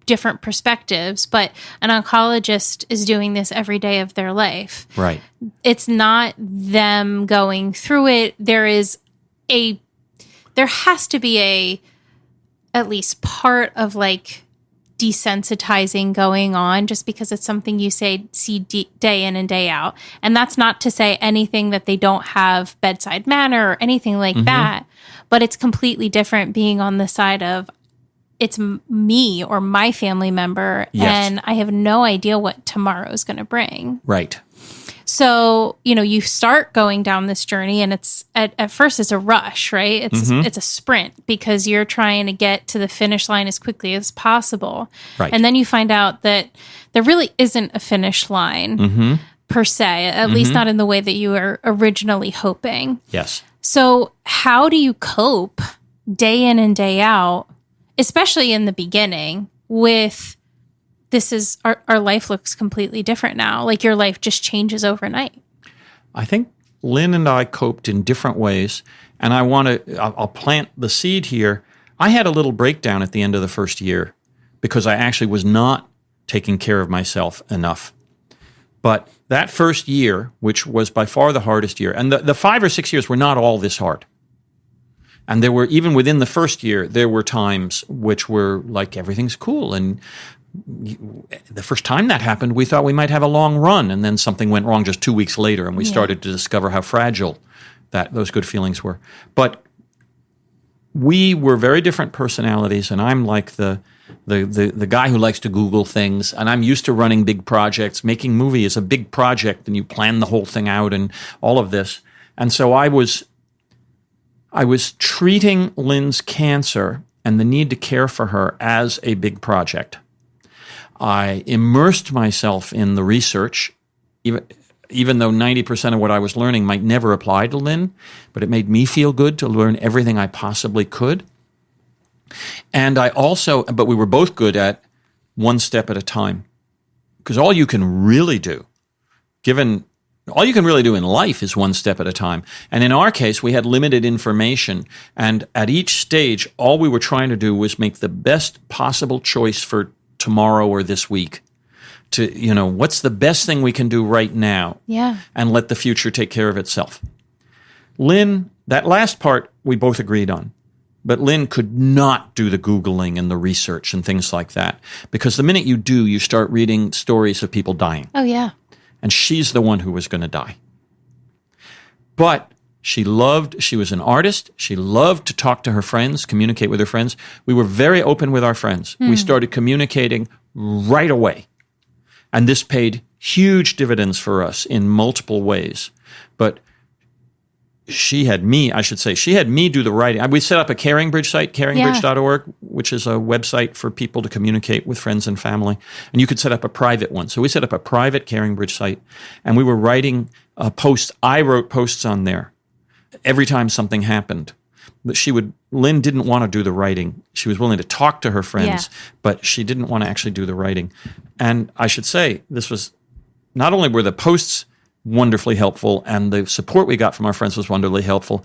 different perspectives, but an oncologist is doing this every day of their life. Right. It's not them going through it. There has to be at least part of desensitizing going on just because it's something you see day in and day out. And that's not to say anything that they don't have bedside manner or anything like that, but it's completely different being on the side of it's me or my family member, and I have no idea what tomorrow is going to bring. Right. So, you start going down this journey, and it's at first it's a rush, right? It's a sprint because you're trying to get to the finish line as quickly as possible. Right. And then you find out that there really isn't a finish line per se, at least not in the way that you were originally hoping. Yes. So how do you cope day in and day out, especially in the beginning, with this is our life looks completely different now. Like your life just changes overnight. I think Lynn and I coped in different ways, and I'll plant the seed here. I had a little breakdown at the end of the first year because I actually was not taking care of myself enough. But that first year, which was by far the hardest year, and the 5 or 6 years were not all this hard. And there were, even within the first year, there were times which were like everything's cool. And the first time that happened, we thought we might have a long run. And then something went wrong just 2 weeks later, and we started to discover how fragile those good feelings were. But we were very different personalities, and I'm like the guy who likes to Google things, and I'm used to running big projects. Making movie is a big project, and you plan the whole thing out and all of this. And so I was treating Lynn's cancer and the need to care for her as a big project. I immersed myself in the research, even though 90% of what I was learning might never apply to Lynn, but it made me feel good to learn everything I possibly could. And but we were both good at one step at a time. Because all you can really do, given all you can really do in life is one step at a time. And in our case, we had limited information. And at each stage, all we were trying to do was make the best possible choice for tomorrow or this week. To, what's the best thing we can do right now? Yeah. And let the future take care of itself. Lynn, that last part we both agreed on. But Lynn could not do the Googling and the research and things like that. Because the minute you do, you start reading stories of people dying. Oh, yeah. And she's the one who was going to die. But she was an artist. She loved to talk to her friends, communicate with her friends. We were very open with our friends. We started communicating right away. And this paid huge dividends for us in multiple ways. But she had me do the writing. We set up a Caring Bridge site, caringbridge.org, which is a website for people to communicate with friends and family. And you could set up a private one. So we set up a private Caring Bridge site, and we were writing posts. I wrote posts on there every time something happened. But Lynn didn't want to do the writing. She was willing to talk to her friends, but she didn't want to actually do the writing. And I should say, this was not only were the posts wonderfully helpful, and the support we got from our friends was wonderfully helpful,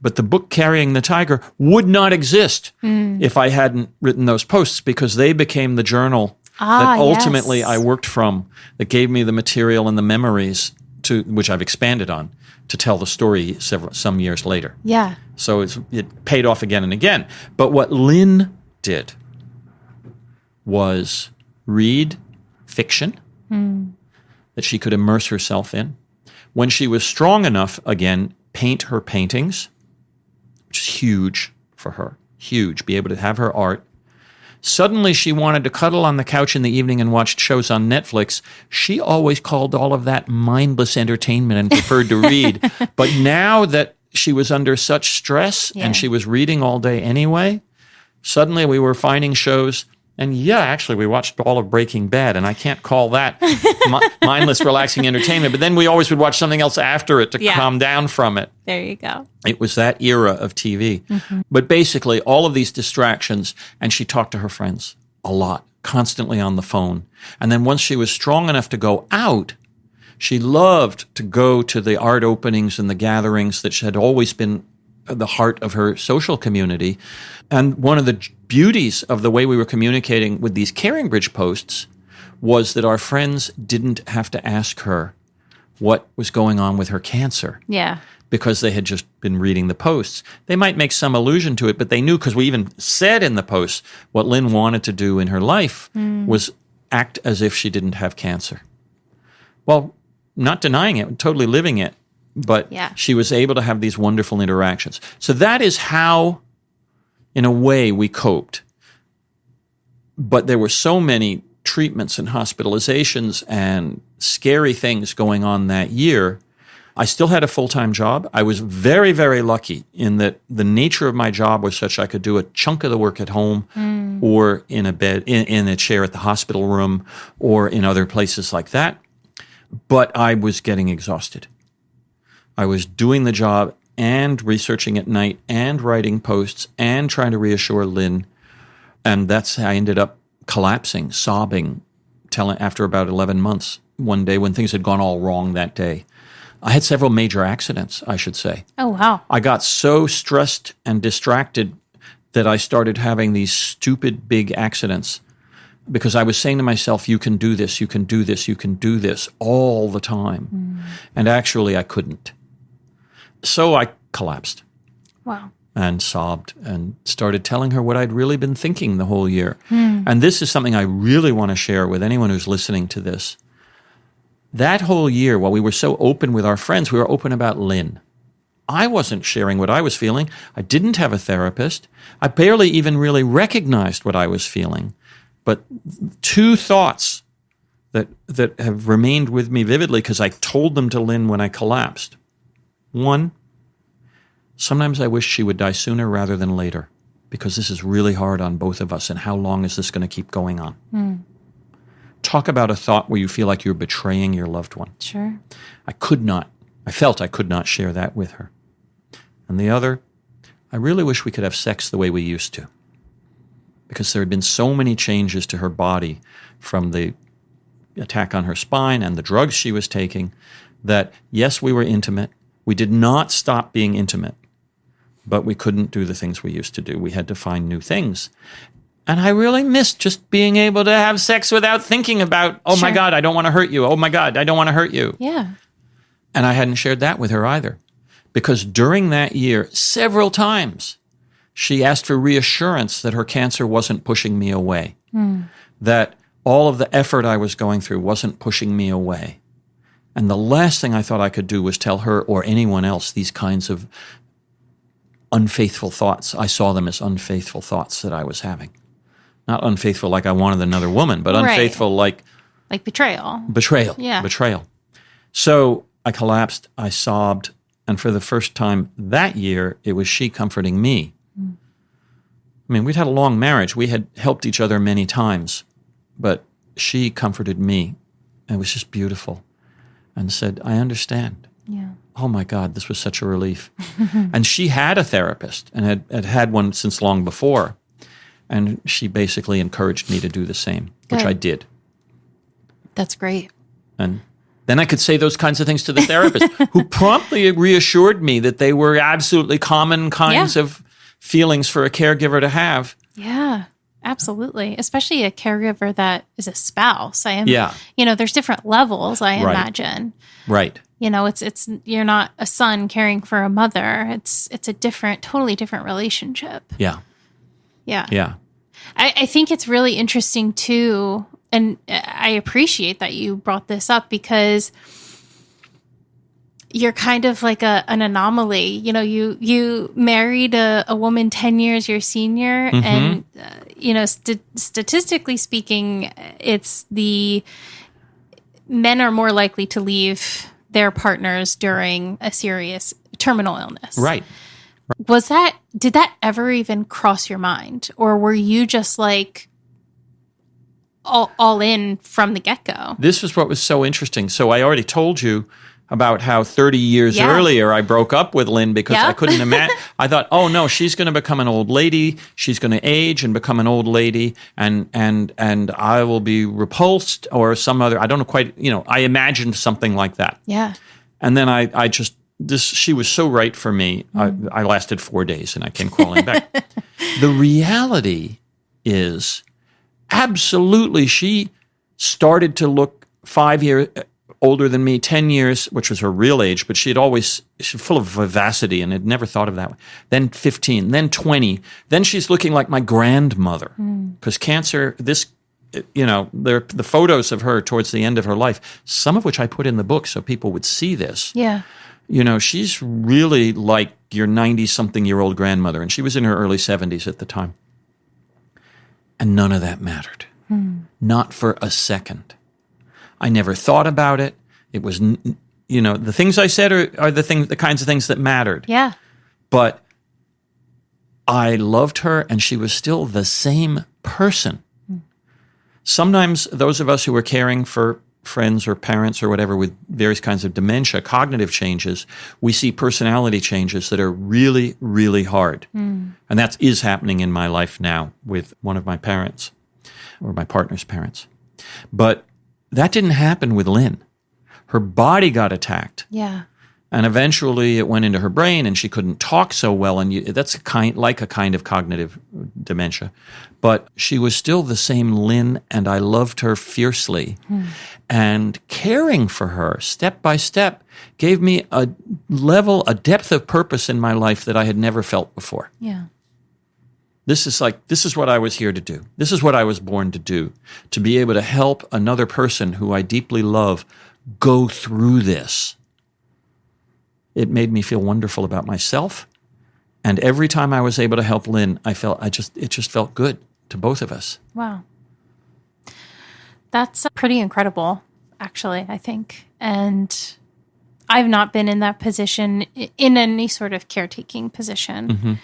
but the book Carrying the Tiger would not exist if I hadn't written those posts, because they became the journal that ultimately I worked from, that gave me the material and the memories which I've expanded on to tell the story some years later. Yeah. So it paid off again and again. But what Lynn did was read fiction that she could immerse herself in. When she was strong enough, again, paint her paintings, which is huge for her, huge, be able to have her art. Suddenly she wanted to cuddle on the couch in the evening and watch shows on Netflix. She always called all of that mindless entertainment and preferred to read. But now that she was under such stress and she was reading all day anyway, suddenly we were finding shows. And actually, we watched all of Breaking Bad, and I can't call that mindless, relaxing entertainment. But then we always would watch something else after it to calm down from it. There you go. It was that era of TV. Mm-hmm. But basically, all of these distractions, and she talked to her friends a lot, constantly on the phone. And then once she was strong enough to go out, she loved to go to the art openings and the gatherings that had always been the heart of her social community. And one of the beauties of the way we were communicating with these Caring Bridge posts was that our friends didn't have to ask her what was going on with her cancer. Yeah. Because they had just been reading the posts. They might make some allusion to it, but they knew, because we even said in the posts what Lynn wanted to do in her life was act as if she didn't have cancer. Well, not denying it, totally living it. But she was able to have these wonderful interactions. So that is how, in a way, we coped. But there were so many treatments and hospitalizations and scary things going on that year. I still had a full-time job. I was very, very lucky in that the nature of my job was such I could do a chunk of the work at home or in a bed, in a chair at the hospital room or in other places like that. But I was getting exhausted. I was doing the job and researching at night and writing posts and trying to reassure Lynn. And that's how I ended up collapsing, sobbing, after about 11 months one day when things had gone all wrong that day. I had several major accidents, I should say. Oh, wow. I got so stressed and distracted that I started having these stupid big accidents because I was saying to myself, you can do this, you can do this, you can do this all the time. And actually I couldn't. So I collapsed. Wow. And sobbed and started telling her what I'd really been thinking the whole year. And this is something I really want to share with anyone who's listening to this. That whole year, while we were so open with our friends, we were open about Lynn. I wasn't sharing what I was feeling. I didn't have a therapist. I barely even really recognized what I was feeling. But two thoughts that have remained with me vividly because I told them to Lynn when I collapsed. One, sometimes I wish she would die sooner rather than later because this is really hard on both of us, and how long is this going to keep going on? Talk about a thought where you feel like you're betraying your loved one. Sure. I felt I could not share that with her. And the other, I really wish we could have sex the way we used to, because there had been so many changes to her body from the attack on her spine and the drugs she was taking. that, yes, we were intimate. We did not stop being intimate, but we couldn't do the things we used to do. We had to find new things. And I really missed just being able to have sex without thinking about, oh my God, I don't want to hurt you. Oh my God, I don't want to hurt you. Yeah. And I hadn't shared that with her either. Because during that year, several times, she asked for reassurance that her cancer wasn't pushing me away, that all of the effort I was going through wasn't pushing me away. And the last thing I thought I could do was tell her or anyone else these kinds of unfaithful thoughts. I saw them as unfaithful thoughts that I was having. Not unfaithful like I wanted another woman, but unfaithful like betrayal. Betrayal. Yeah. Betrayal. So I collapsed, I sobbed, and for the first time that year, it was she comforting me. I mean, we'd had a long marriage. We had helped each other many times, but she comforted me. And it was just beautiful and said, I understand. Yeah. Oh my God, this was such a relief. And she had a therapist and had one since long before. And she basically encouraged me to do the same, which I did. That's great. And then I could say those kinds of things to the therapist, who promptly reassured me that they were absolutely common kinds of feelings for a caregiver to have. Yeah, absolutely. Especially a caregiver that is a spouse. There's different levels, I imagine. Right. It's you're not a son caring for a mother. It's a totally different relationship. Yeah. Yeah. Yeah. I think it's really interesting too, and I appreciate that you brought this up because you're kind of like an anomaly. You married a woman 10 years your senior, and statistically speaking, it's the men are more likely to leave their partners during a serious terminal illness. Right. Did that ever even cross your mind? Or were you just like all in from the get-go? This was what was so interesting. So I already told you about how 30 years earlier I broke up with Lynn because I couldn't imagine. I thought, oh no, she's going to become an old lady. She's going to age and become an old lady, and I will be repulsed or some other. I don't know quite. I imagined something like that. Yeah. And then she was so right for me. I lasted 4 days and I came crawling back. The reality is, absolutely, she started to look 5 years older than me, 10 years, which was her real age, but she's full of vivacity and had never thought of that way. Then 15, then 20. Then she's looking like my grandmother because cancer, the photos of her towards the end of her life, some of which I put in the book so people would see this. Yeah. She's really like your 90-something-year-old grandmother, and she was in her early 70s at the time. And none of that mattered. Not for a second. I never thought about it. It was, the things I said are the kinds of things that mattered. Yeah. But I loved her, and she was still the same person. Sometimes those of us who were caring for friends or parents or whatever with various kinds of dementia, cognitive changes, we see personality changes that are really, really hard. And that is happening in my life now with one of my parents or my partner's parents. But that didn't happen with Lynn. Her body got attacked. Yeah. And eventually it went into her brain and she couldn't talk so well. And that's a kind of cognitive dementia. But she was still the same Lynn, and I loved her fiercely. And caring for her step by step gave me a depth of purpose in my life that I had never felt before. Yeah. This is what I was here to do. This is what I was born to do, to be able to help another person who I deeply love go through this. It made me feel wonderful about myself. And every time I was able to help Lynn, it just felt good to both of us. Wow. That's pretty incredible, actually, I think. And I've not been in that position, in any sort of caretaking position.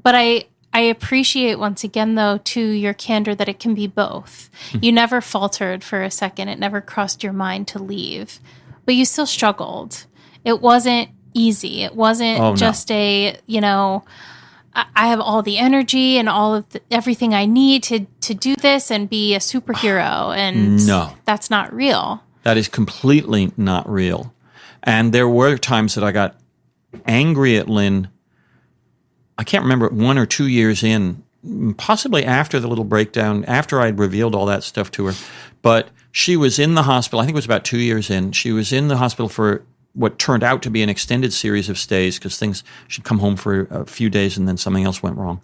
But I appreciate, once again, though, to your candor, that it can be both. You never faltered for a second. It never crossed your mind to leave. But you still struggled. It wasn't easy. It wasn't just I have all the energy and all of everything I need to do this and be a superhero. And no, that's not real. That is completely not real. And there were times that I got angry at Lynn. I can't remember, 1 or 2 years in, possibly after the little breakdown, after I'd revealed all that stuff to her. But she was in the hospital. I think it was about 2 years in. She was in the hospital for what turned out to be an extended series of stays because she'd come home for a few days and then something else went wrong.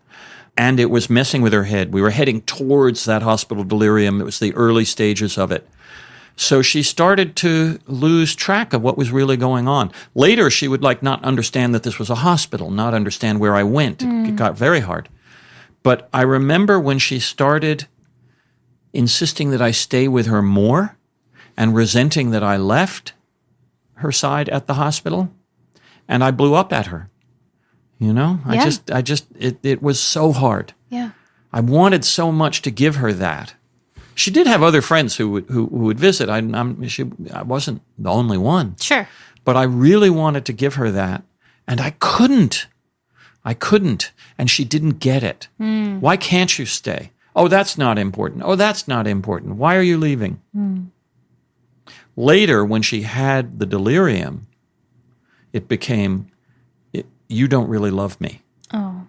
And it was messing with her head. We were heading towards that hospital delirium. It was the early stages of it. So she started to lose track of what was really going on. Later, she would not understand that this was a hospital, not understand where I went. It got very hard. But I remember when she started insisting that I stay with her more and resenting that I left her side at the hospital, and I blew up at her. It was so hard. Yeah. I wanted so much to give her that. She did have other friends who would visit. I wasn't the only one. Sure. But I really wanted to give her that, and I couldn't. And she didn't get it. Why can't you stay? Oh, that's not important. Oh, that's not important. Why are you leaving? Later, when she had the delirium, it became, you don't really love me. Oh.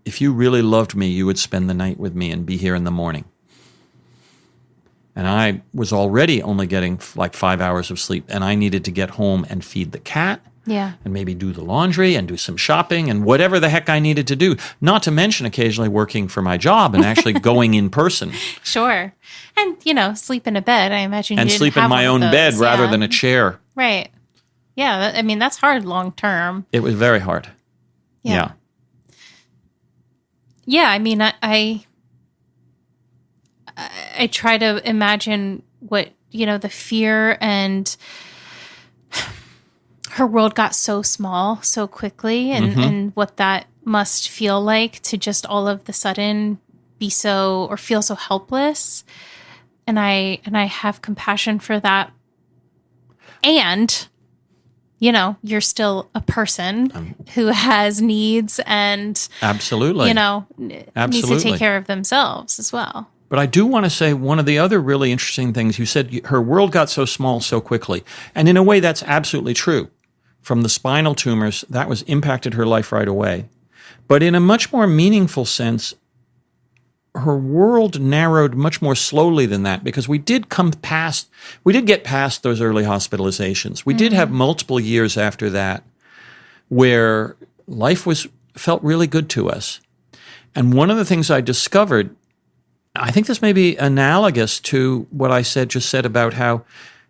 If you really loved me, you would spend the night with me and be here in the morning. And I was already only getting 5 hours of sleep, and I needed to get home and feed the cat. Yeah. And maybe do the laundry and do some shopping and whatever the heck I needed to do. Not to mention occasionally working for my job and actually going in person. Sure. And, sleep in a bed. I imagine you and didn't sleep have in my one own of bed those. rather than a chair. Right. Yeah. That's hard long term. It was very hard. Yeah. Yeah. I try to imagine what, the fear, and her world got so small so quickly, and what that must feel like to just all of the sudden feel so helpless. And I have compassion for that. And, you're still a person who has needs and absolutely, needs to take care of themselves as well. But I do want to say one of the other really interesting things, you said her world got so small so quickly. And in a way, that's absolutely true. From the spinal tumors, that was impacted her life right away. But in a much more meaningful sense, her world narrowed much more slowly than that, because we did get past those early hospitalizations. We did have multiple years after that where life felt really good to us. And one of the things I discovered, I think this may be analogous to what I just said about how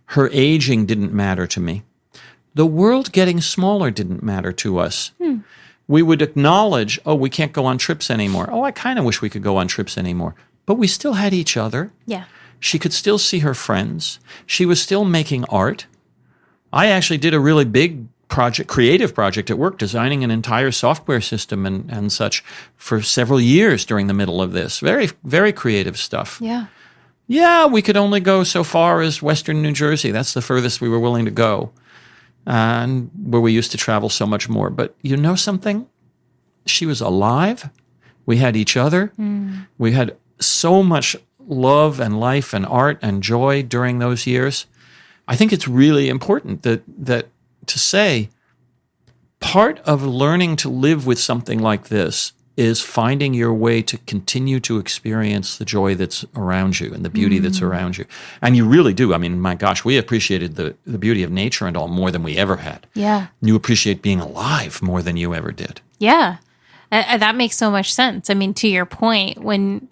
her aging didn't matter to me. The world getting smaller didn't matter to us. We would acknowledge, we can't go on trips anymore. I kind of wish we could go on trips anymore. But we still had each other. Yeah. She could still see her friends. She was still making art. I actually did a really big creative project at work, designing an entire software system and such for several years during the middle of this. Very, very creative stuff. Yeah. Yeah, we could only go so far as Western New Jersey. That's the furthest we were willing to go. And where we used to travel so much more. But you know something? She was alive. We had each other. We had so much love and life and art and joy during those years. I think it's really important that to say part of learning to live with something like this is finding your way to continue to experience the joy that's around you and the beauty that's around you. And you really do. My gosh, we appreciated the beauty of nature and all more than we ever had. Yeah. You appreciate being alive more than you ever did. Yeah. That makes so much sense. To your point, when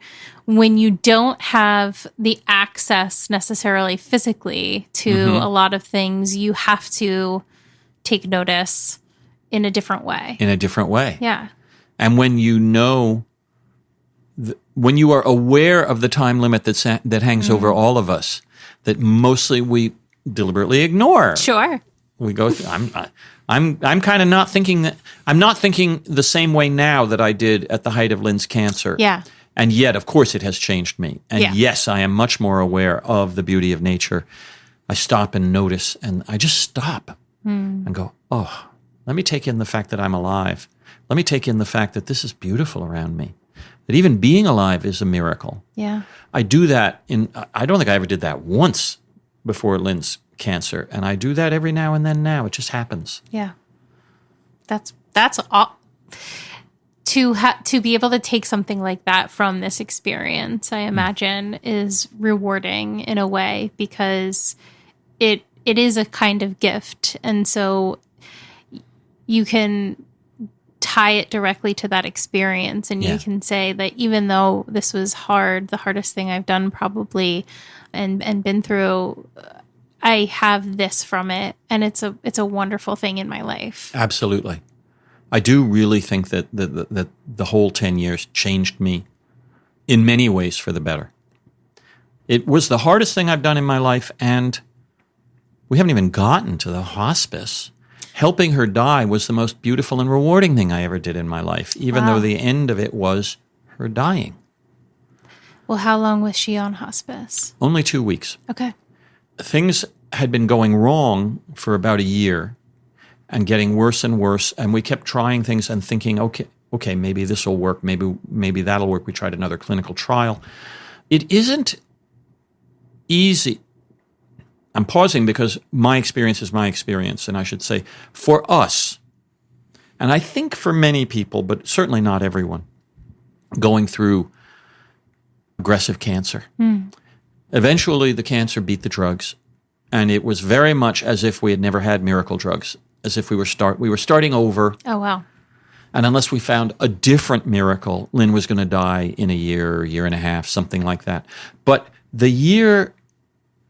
you don't have the access necessarily physically to a lot of things, you have to take notice in a different way. Yeah. And when when you are aware of the time limit that hangs over all of us, that mostly we deliberately ignore. Sure. We go through. I'm kind of not thinking that. I'm not thinking the same way now that I did at the height of Lynn's cancer. Yeah. And yet, of course, it has changed me. And yes, I am much more aware of the beauty of nature. I stop and notice, and I just stop and go, let me take in the fact that I'm alive. Let me take in the fact that this is beautiful around me, that even being alive is a miracle. Yeah. I do that I don't think I ever did that once before Lynn's cancer. And I do that every now and then now. It just happens. Yeah. That's all. To be able to take something like that from this experience, I imagine, is rewarding in a way, because it is a kind of gift. And so you can tie it directly to that experience, and you can say that even though this was hard, the hardest thing I've done probably and been through, I have this from it, and it's a wonderful thing in my life. Absolutely. I do really think that the whole 10 years changed me in many ways for the better. It was the hardest thing I've done in my life, and we haven't even gotten to the hospice. Helping her die was the most beautiful and rewarding thing I ever did in my life, even though the end of it was her dying. Well, how long was she on hospice? Only 2 weeks. Okay. Things had been going wrong for about a year and getting worse and worse, and we kept trying things and thinking, okay, maybe this will work, maybe that'll work. We tried another clinical trial. It isn't easy. I'm pausing because my experience is my experience, and I should say, for us, and I think for many people, but certainly not everyone, going through aggressive cancer. Eventually, the cancer beat the drugs, and it was very much as if we had never had miracle drugs, as if we were starting over. Oh, wow. And unless we found a different miracle, Lynn was going to die in a year and a half, something like that. But the year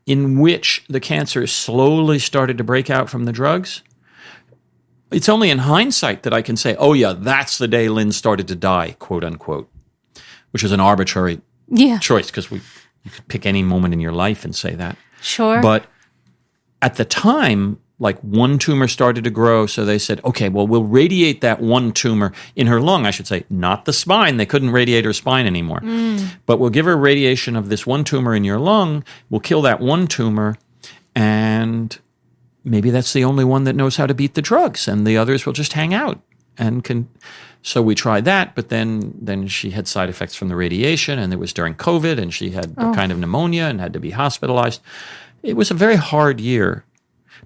in which the cancer slowly started to break out from the drugs, it's only in hindsight that I can say, oh yeah, that's the day Lynn started to die, quote unquote, which is an arbitrary choice, because you could pick any moment in your life and say that. Sure. But at the time, like one tumor started to grow, so they said, okay, well, we'll radiate that one tumor in her lung, I should say, not the spine. They couldn't radiate her spine anymore. But we'll give her radiation of this one tumor in your lung, we'll kill that one tumor, and maybe that's the only one that knows how to beat the drugs, and the others will just hang out. So we tried that, but then she had side effects from the radiation, and it was during COVID, and she had a kind of pneumonia and had to be hospitalized. It was a very hard year.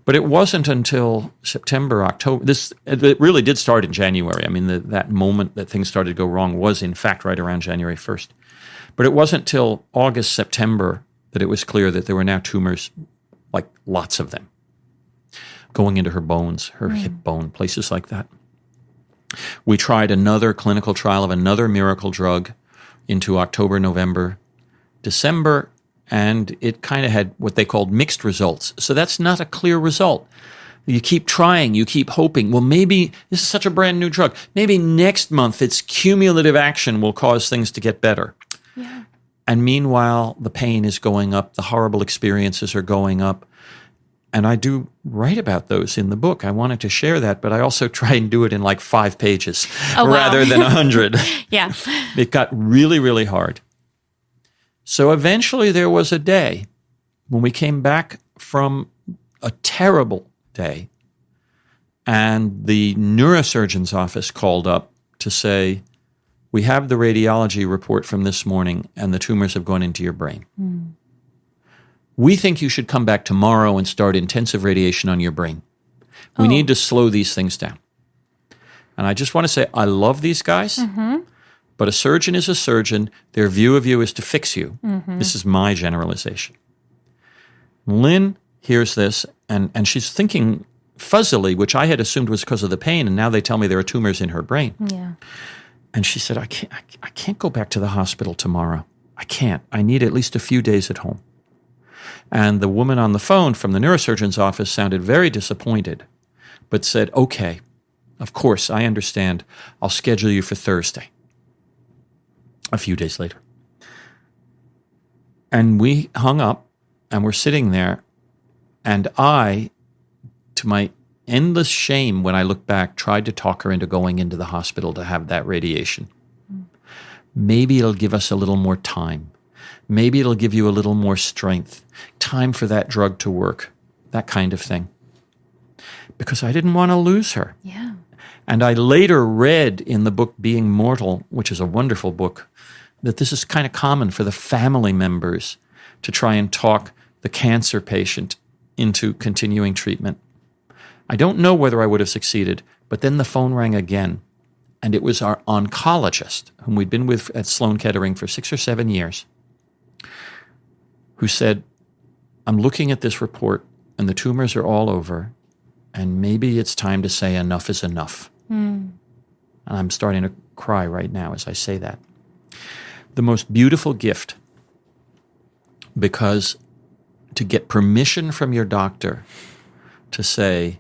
But it wasn't until September, October. It really did start in January. I mean, that moment that things started to go wrong was, in fact, right around January 1st. But it wasn't till August, September that it was clear that there were now tumors, like lots of them, going into her bones, her hip bone, places like that. We tried another clinical trial of another miracle drug into October, November, December, and it kind of had what they called mixed results. So that's not a clear result. You keep trying, you keep hoping, well, maybe this is such a brand new drug. Maybe next month its cumulative action will cause things to get better. Yeah. And meanwhile, the pain is going up, the horrible experiences are going up. And I do write about those in the book. I wanted to share that, but I also try and do it in like 5 pages rather than 100. Yeah. It got really, really hard. So eventually there was a day when we came back from a terrible day, and the neurosurgeon's office called up to say, we have the radiology report from this morning, and the tumors have gone into your brain. We think you should come back tomorrow and start intensive radiation on your brain. We need to slow these things down. And I just want to say, I love these guys. But a surgeon is a surgeon. Their view of you is to fix you. This is my generalization. Lynn hears this, and she's thinking fuzzily, which I had assumed was because of the pain, and now they tell me there are tumors in her brain. Yeah. And she said, I can't go back to the hospital tomorrow. I can't. I need at least a few days at home. And the woman on the phone from the neurosurgeon's office sounded very disappointed, but said, okay, of course, I understand. I'll schedule you for Thursday. A few days later. And we hung up, and we're sitting there, and I, to my endless shame when I look back, tried to talk her into going into the hospital to have that radiation. Maybe it'll give us a little more time. Maybe it'll give you a little more strength. Time for that drug to work. That kind of thing. Because I didn't want to lose her. Yeah. And I later read in the book Being Mortal, which is a wonderful book, that this is kind of common for the family members to try and talk the cancer patient into continuing treatment. I don't know whether I would have succeeded, but then the phone rang again, and it was our oncologist, whom we'd been with at Sloan Kettering for 6 or 7 years, who said, I'm looking at this report, and the tumors are all over, and maybe it's time to say enough is enough. And I'm starting to cry right now as I say that. The most beautiful gift, because to get permission from your doctor to say,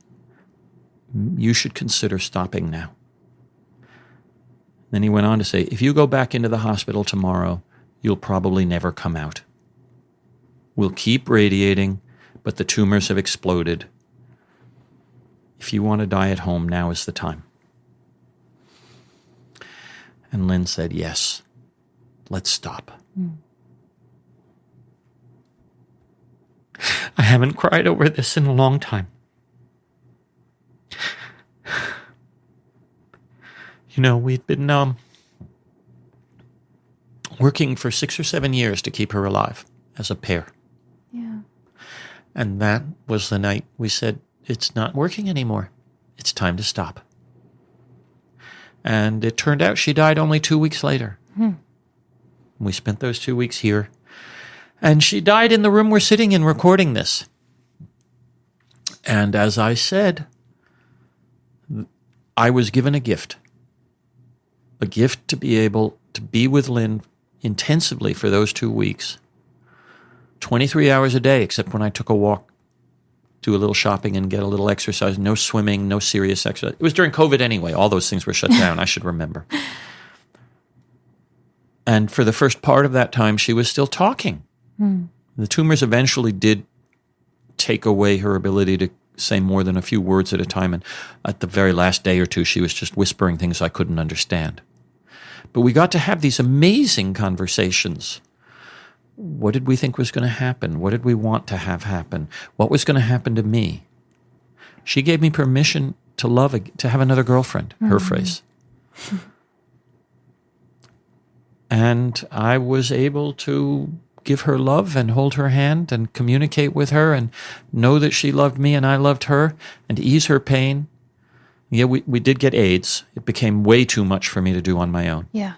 you should consider stopping now. Then he went on to say, if you go back into the hospital tomorrow, you'll probably never come out. We'll keep radiating, but the tumors have exploded. If you want to die at home, now is the time. And Lynn said, yes, let's stop. I haven't cried over this in a long time. You know, we'd been working for 6 or 7 years to keep her alive as a pair. Yeah. And that was the night we said, it's not working anymore. It's time to stop. And it turned out she died only 2 weeks later. We spent those 2 weeks here. And she died in the room we're sitting in recording this. And as I said, I was given a gift to be able to be with Lynn intensively for those 2 weeks, 23 hours a day, except when I took a walk, do a little shopping and get a little exercise, no swimming, no serious exercise. It was during COVID anyway. All those things were shut down, I should remember. And for the first part of that time, she was still talking. The tumors eventually did take away her ability to say more than a few words at a time. And at the very last day or two, she was just whispering things I couldn't understand. But we got to have these amazing conversations. What did we think was going to happen? What did we want to have happen? What was going to happen to me? She gave me permission to have another girlfriend, her phrase. And I was able to give her love and hold her hand and communicate with her and know that she loved me and I loved her and ease her pain. Yeah, we did get AIDS. It became way too much for me to do on my own. Yeah.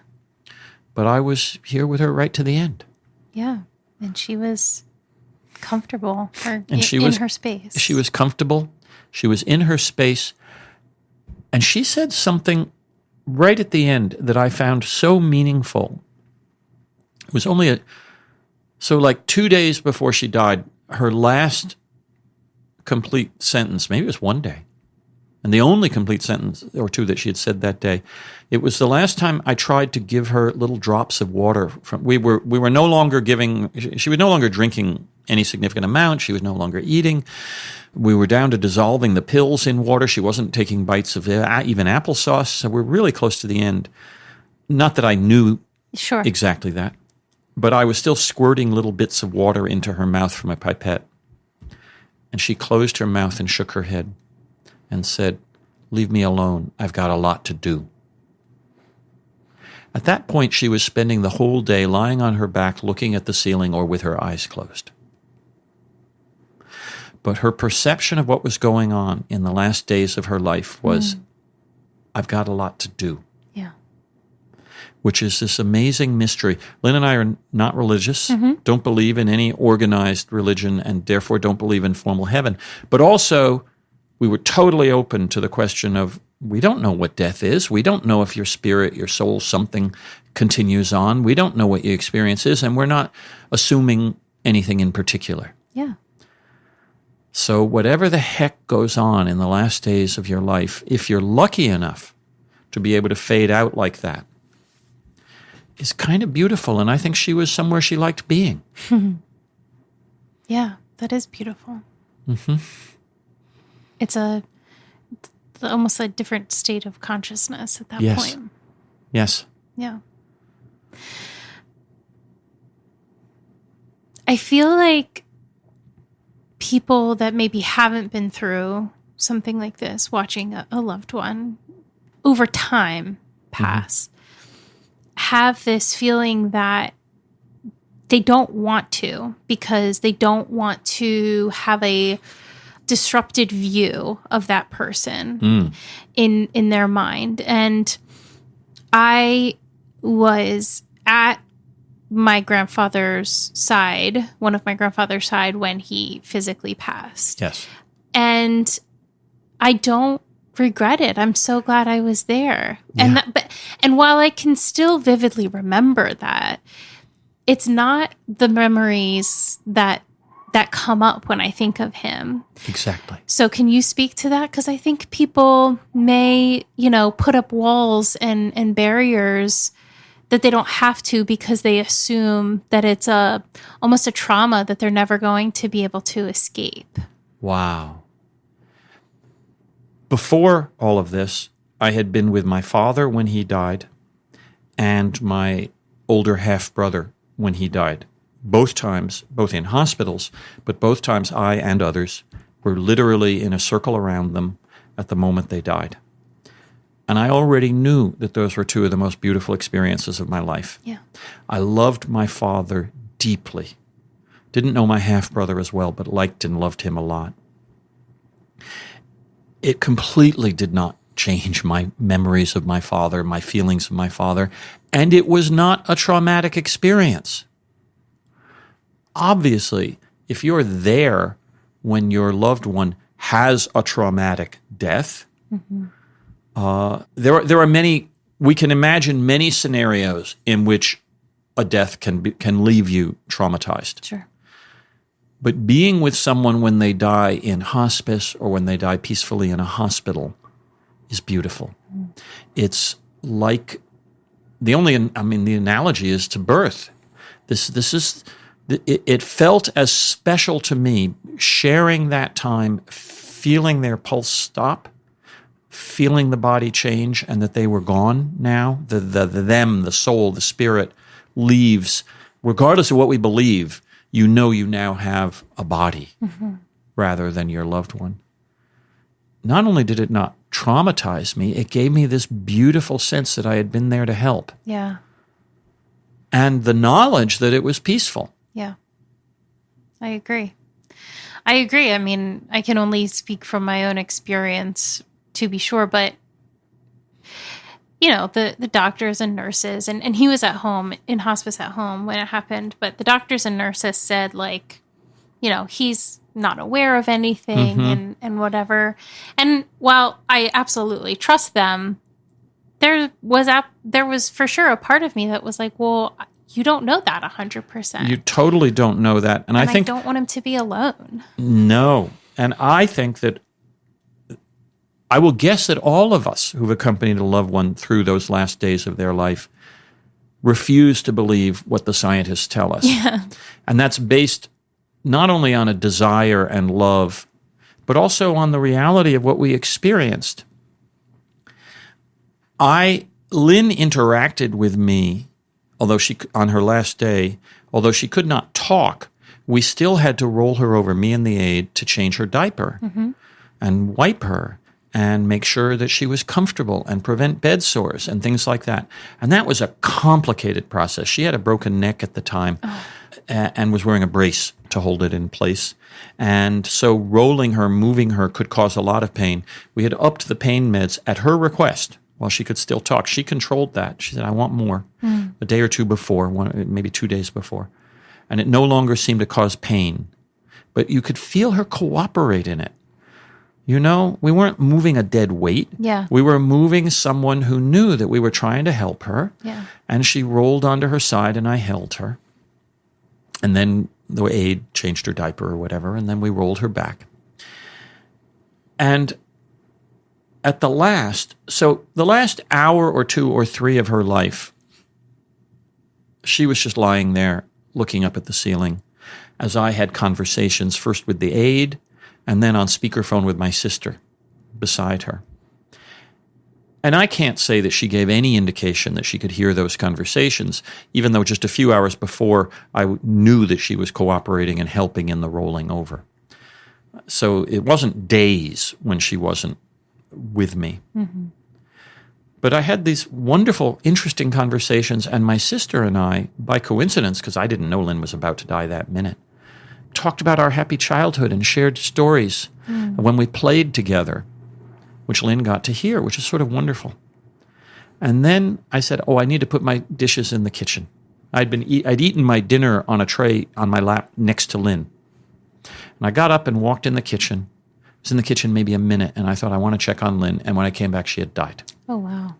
But I was here with her right to the end. Yeah. And she was comfortable in her space. She was comfortable. She was in her space. And she said something right at the end that I found so meaningful. It was only like 2 days before she died, her last complete sentence, maybe it was 1 day, and the only complete sentence or two that she had said that day, it was the last time I tried to give her little drops of water. We were no longer giving, she was no longer drinking any significant amount. She was no longer eating. We were down to dissolving the pills in water. She wasn't taking bites of even applesauce. So we're really close to the end. Not that I knew exactly that, but I was still squirting little bits of water into her mouth from a pipette. And she closed her mouth and shook her head and said, "Leave me alone. I've got a lot to do." At that point, she was spending the whole day lying on her back, looking at the ceiling or with her eyes closed. But her perception of what was going on in the last days of her life was, I've got a lot to do. Yeah. Which is this amazing mystery. Lynn and I are not religious, don't believe in any organized religion, and therefore don't believe in formal heaven. But also, we were totally open to the question of, we don't know what death is. We don't know if your spirit, your soul, something continues on. We don't know what your experience is, and we're not assuming anything in particular. Yeah. So whatever the heck goes on in the last days of your life, if you're lucky enough to be able to fade out like that, is kind of beautiful. And I think she was somewhere she liked being. Yeah, that is beautiful. Mm-hmm. It's almost a different state of consciousness at that point. Yes. Yeah. I feel like people that maybe haven't been through something like this, watching a loved one over time pass, have this feeling that they don't want to, because they don't want to have a disrupted view of that person in their mind. And I was at my grandfather's side, one of my grandfather's side, when he physically passed. Yes. And I don't regret it. I'm so glad I was there. Yeah. And while I can still vividly remember that, it's not the memories that come up when I think of him. Exactly. So can you speak to that? Because I think people may, put up walls and barriers that they don't have to, because they assume that it's almost a trauma that they're never going to be able to escape. Wow. Before all of this, I had been with my father when he died and my older half-brother when he died. Both times, both in hospitals, but both times I and others were literally in a circle around them at the moment they died. And I already knew that those were two of the most beautiful experiences of my life. Yeah. I loved my father deeply. Didn't know my half-brother as well, but liked and loved him a lot. It completely did not change my memories of my father, my feelings of my father, and it was not a traumatic experience. Obviously, if you're there when your loved one has a traumatic death, there are many. We can imagine many scenarios in which a death can leave you traumatized. Sure. But being with someone when they die in hospice or when they die peacefully in a hospital is beautiful. It's like the analogy is to birth. It felt as special to me sharing that time, feeling their pulse stop, feeling the body change, and that they were gone now. The soul, the spirit leaves, regardless of what we believe. You now have a body rather than your loved one. Not only did it not traumatize me, it gave me this beautiful sense that I had been there to help. Yeah. And the knowledge that it was peaceful. Yeah. I agree. I mean, I can only speak from my own experience, to be sure, but the doctors and nurses, and he was at home, in hospice at home when it happened, but the doctors and nurses said, he's not aware of anything and whatever. And while I absolutely trust them, there was for sure a part of me that was like, well, you don't know that 100%. You totally don't know that. And I think I don't want him to be alone. No. And I think that I will guess that all of us who've accompanied a loved one through those last days of their life refuse to believe what the scientists tell us. Yeah. And that's based not only on a desire and love, but also on the reality of what we experienced. Lynn interacted with me, on her last day, although she could not talk, we still had to roll her over, me and the aide, to change her diaper and wipe her and make sure that she was comfortable and prevent bed sores and things like that. And that was a complicated process. She had a broken neck at the time and was wearing a brace to hold it in place. And so rolling her, moving her could cause a lot of pain. We had upped the pain meds at her request while she could still talk. She controlled that. She said, I want more. A day or two before, maybe 2 days before. And it no longer seemed to cause pain. But you could feel her cooperate in it. We weren't moving a dead weight. Yeah. We were moving someone who knew that we were trying to help her. Yeah. And she rolled onto her side and I held her. And then the aide changed her diaper or whatever, and then we rolled her back. And at the last hour or 2 or 3 of her life, she was just lying there looking up at the ceiling as I had conversations first with the aide and then on speakerphone with my sister beside her. And I can't say that she gave any indication that she could hear those conversations, even though just a few hours before I knew that she was cooperating and helping in the rolling over. So it wasn't days when she wasn't with me. But I had these wonderful, interesting conversations, and my sister and I, by coincidence, because I didn't know Lynn was about to die that minute, talked about our happy childhood and shared stories when we played together, which Lynn got to hear, which is sort of wonderful. And then I said, I need to put my dishes in the kitchen. I'd eaten my dinner on a tray on my lap next to Lynn. And I got up and walked in the kitchen. I was in the kitchen maybe a minute, and I thought, I want to check on Lynn. And when I came back, she had died. Oh, wow.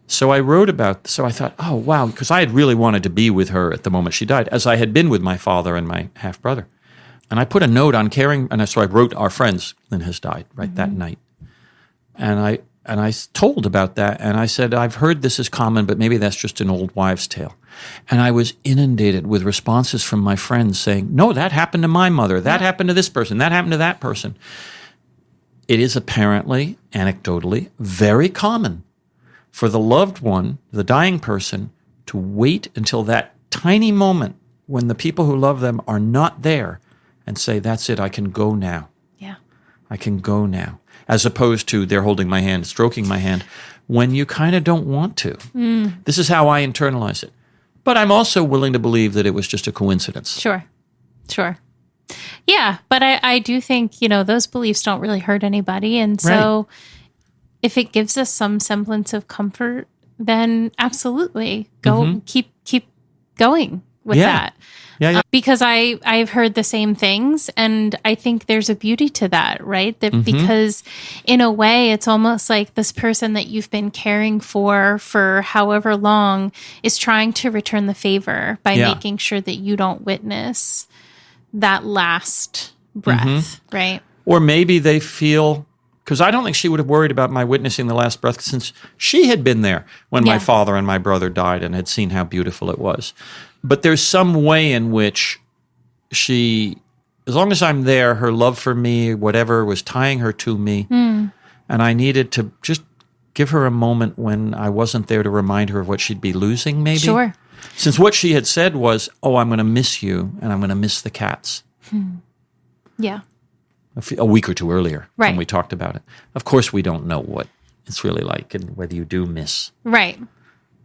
So I I thought, oh, wow, because I had really wanted to be with her at the moment she died, as I had been with my father and my half-brother. And I put a note on caring, and so I wrote, our friends, Lynn has died, that night. And I told about that, and I said, I've heard this is common, but maybe that's just an old wives' tale. And I was inundated with responses from my friends saying, no, that happened to my mother, that happened to this person, that happened to that person. It is apparently, anecdotally, very common for the loved one, the dying person, to wait until that tiny moment when the people who love them are not there and say, that's it, I can go now. Yeah. I can go now. As opposed to they're holding my hand, stroking my hand, when you kind of don't want to. This is how I internalize it. But I'm also willing to believe that it was just a coincidence. Sure. Yeah, but I do think, those beliefs don't really hurt anybody. And so if it gives us some semblance of comfort, then absolutely go keep going with that. Yeah. Because I've heard the same things, and I think there's a beauty to that, right? That because in a way, it's almost like this person that you've been caring for however long is trying to return the favor by making sure that you don't witness that last breath, right? Or maybe they feel, because I don't think she would have worried about my witnessing the last breath since she had been there when my father and my brother died and had seen how beautiful it was. But there's some way in which she, as long as I'm there, her love for me, whatever, was tying her to me. And I needed to just give her a moment when I wasn't there to remind her of what she'd be losing, maybe. Sure. Since what she had said was, I'm going to miss you and I'm going to miss the cats. Yeah. A week or two earlier when Right. we talked about it. Of course, we don't know what it's really like and whether you do miss. Right.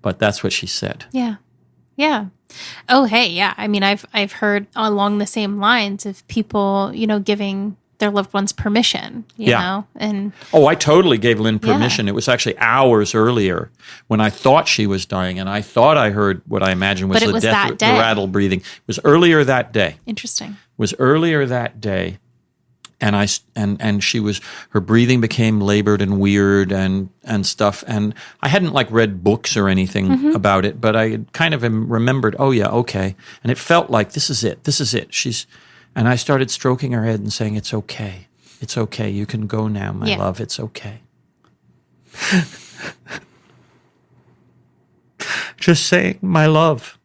But that's what she said. Yeah. Yeah. Oh, hey, yeah. I mean, I've heard along the same lines of people, giving their loved ones permission, you know, and I totally gave Lynn permission. It was actually hours earlier when I thought she was dying, and I thought I heard what I imagined was the death, the rattle breathing. It was earlier that day. Interesting. It was earlier that day. And she was, her breathing became labored and weird and stuff. And I hadn't read books or anything about it, but I kind of remembered, okay. And it felt like, this is it. And I started stroking her head and saying, it's okay. It's okay. You can go now, my love. It's okay. Just saying, my love.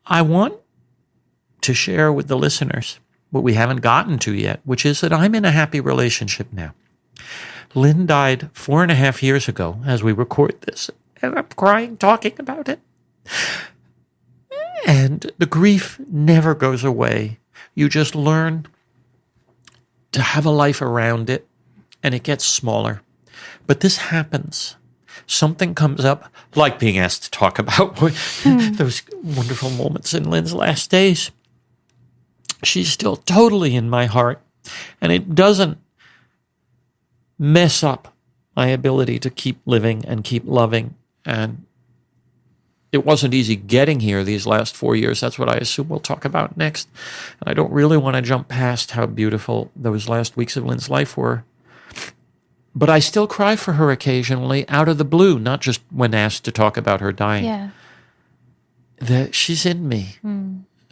I want to share with the listeners what we haven't gotten to yet, which is that I'm in a happy relationship now. Lynn died 4.5 years ago as we record this, and I'm crying talking about it. And the grief never goes away. You just learn to have a life around it, and it gets smaller. But this happens. Something comes up, like being asked to talk about those wonderful moments in Lynn's last days. She's still totally in my heart, and it doesn't mess up my ability to keep living and keep loving. And it wasn't easy getting here these last 4 years. That's what I assume we'll talk about next. And I don't really want to jump past how beautiful those last weeks of Lynn's life were. But I still cry for her occasionally out of the blue, not just when asked to talk about her dying. Yeah. That she's in me.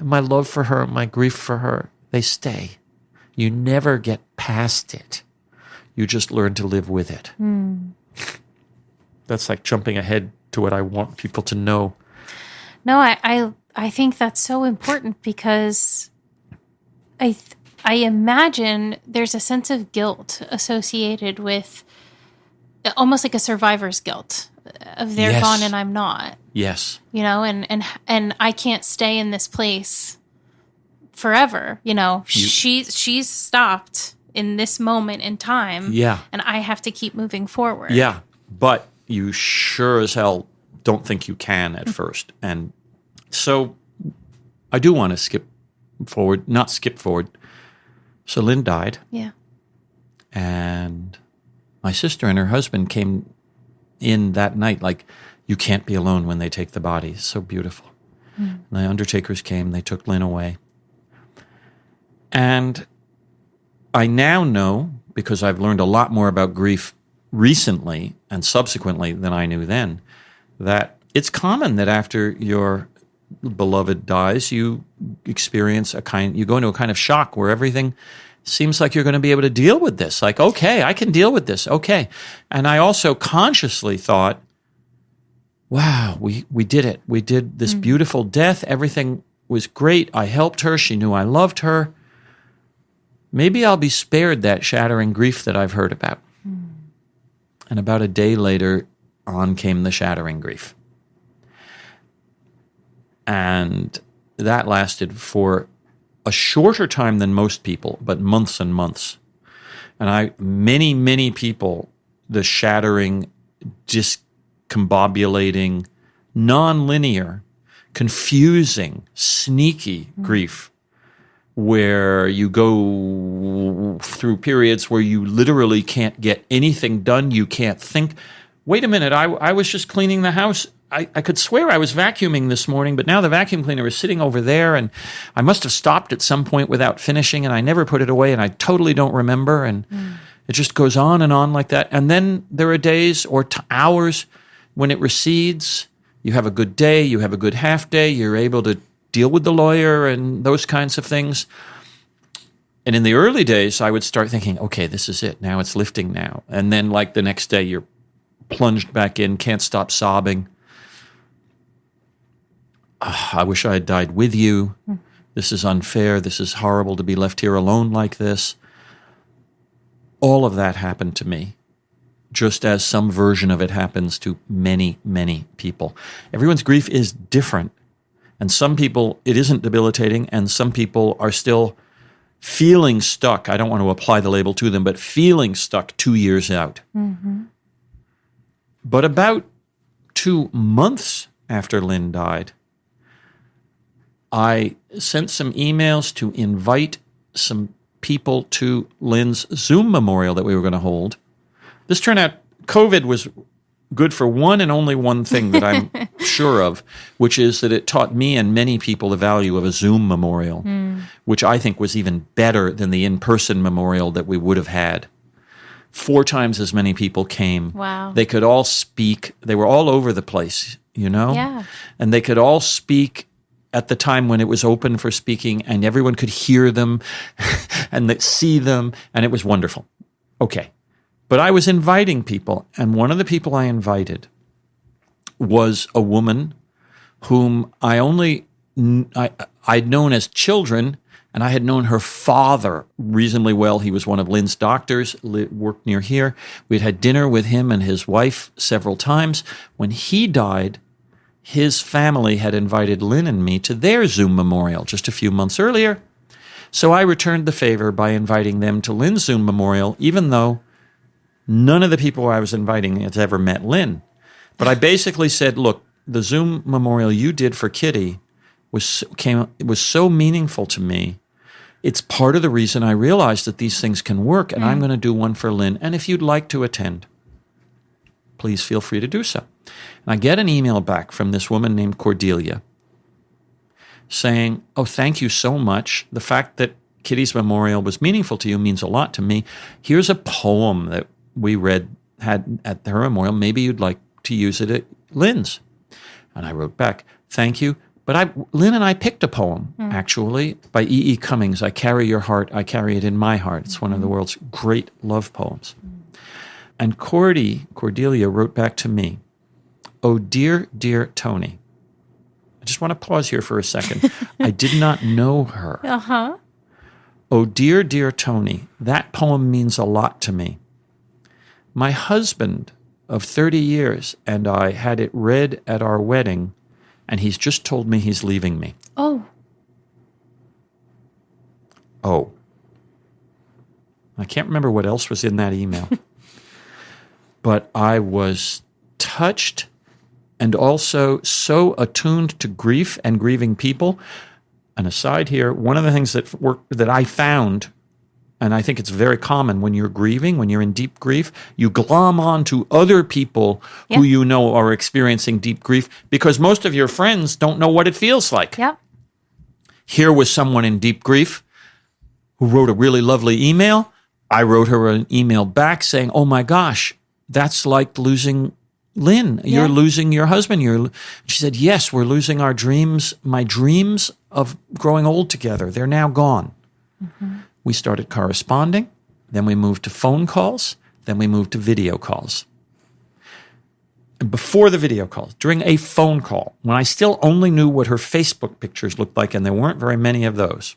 My love for her, my grief for her, they stay. You never get past it. You just learn to live with it. That's like jumping ahead to what I want people to know. No, I think that's so important because I imagine there's a sense of guilt associated with almost like a survivor's guilt of they're gone and I'm not. Yes. And I can't stay in this place forever. She's stopped in this moment in time. Yeah. And I have to keep moving forward. Yeah. but you sure as hell don't think you can at first. And so I do want to not skip forward. So Lynn died. Yeah. And my sister and her husband came in that night like, you can't be alone when they take the body. It's so beautiful. And the undertakers came. They took Lynn away. And I now know, because I've learned a lot more about grief recently and subsequently than I knew then, that it's common that after your beloved dies, you experience you go into a kind of shock where everything seems like you're going to be able to deal with this. Like, okay, I can deal with this. Okay. And I also consciously thought, wow, we did it. We did this beautiful death. Everything was great. I helped her. She knew I loved her. Maybe I'll be spared that shattering grief that I've heard about. And about a day later, on came the shattering grief. And that lasted for a shorter time than most people, but months and months. And many people, the shattering, discombobulating, non-linear, confusing, sneaky grief, where you go through periods where you literally can't get anything done. You can't think, wait a minute, I was just cleaning the house. I could swear I was vacuuming this morning, but now the vacuum cleaner is sitting over there, and I must have stopped at some point without finishing, and I never put it away, and I totally don't remember, and it just goes on and on like that. And then there are days or hours when it recedes. You have a good day, you have a good half day, you're able to deal with the lawyer and those kinds of things. And in the early days, I would start thinking, okay, this is it. Now it's lifting now. And then like the next day, you're plunged back in, can't stop sobbing. I wish I had died with you. This is unfair. This is horrible to be left here alone like this. All of that happened to me, just as some version of it happens to many, many people. Everyone's grief is different. And some people, it isn't debilitating, and some people are still feeling stuck. I don't want to apply the label to them, but feeling stuck 2 years out. But about 2 months after Lynn died, I sent some emails to invite some people to Lynn's Zoom memorial that we were going to hold. This turned out, COVID was good for one and only one thing that I'm sure of, which is that it taught me and many people the value of a Zoom memorial, which I think was even better than the in-person memorial that we would have had. 4 times as many people came. Wow. They could all speak. They were all over the place, you know? Yeah. And they could all speak at the time when it was open for speaking, and everyone could hear them and see them, and it was wonderful. Okay. But I was inviting people, and one of the people I invited was a woman whom I'd known as children, and I had known her father reasonably well. He was one of Lynn's doctors, worked near here. We'd had dinner with him and his wife several times. When he died, his family had invited Lynn and me to their Zoom memorial just a few months earlier. So I returned the favor by inviting them to Lynn's Zoom memorial, even though none of the people I was inviting has ever met Lynn. But I basically said, look, the Zoom memorial you did for Kitty was so meaningful to me. It's part of the reason I realized that these things can work, and I'm going to do one for Lynn. And if you'd like to attend, please feel free to do so. And I get an email back from this woman named Cordelia saying, oh, thank you so much. The fact that Kitty's memorial was meaningful to you means a lot to me. Here's a poem that we had at her memorial. Maybe you'd like to use it at Lynn's. And I wrote back, thank you. But Lynn and I picked a poem, actually, by E.E. Cummings, I Carry Your Heart, I Carry It in My Heart. It's one of the world's great love poems. And Cordelia wrote back to me, oh, dear, dear Tony. I just want to pause here for a second. I did not know her. Oh, dear, dear Tony, that poem means a lot to me. My husband of 30 years and I had it read at our wedding, and he's just told me he's leaving me. Oh. I can't remember what else was in that email. but I was touched and also so attuned to grief and grieving people. And aside here, one of the things that I found, and I think it's very common when you're grieving, when you're in deep grief, you glom on to other people who you know are experiencing deep grief because most of your friends don't know what it feels like. Yeah. Here was someone in deep grief who wrote a really lovely email. I wrote her an email back saying, oh my gosh, that's like losing Lynn. You're losing your husband. She said, yes, we're losing our dreams, my dreams of growing old together. They're now gone. Mm-hmm. We started corresponding. Then we moved to phone calls. Then we moved to video calls. And before the video calls, during a phone call, when I still only knew what her Facebook pictures looked like, and there weren't very many of those,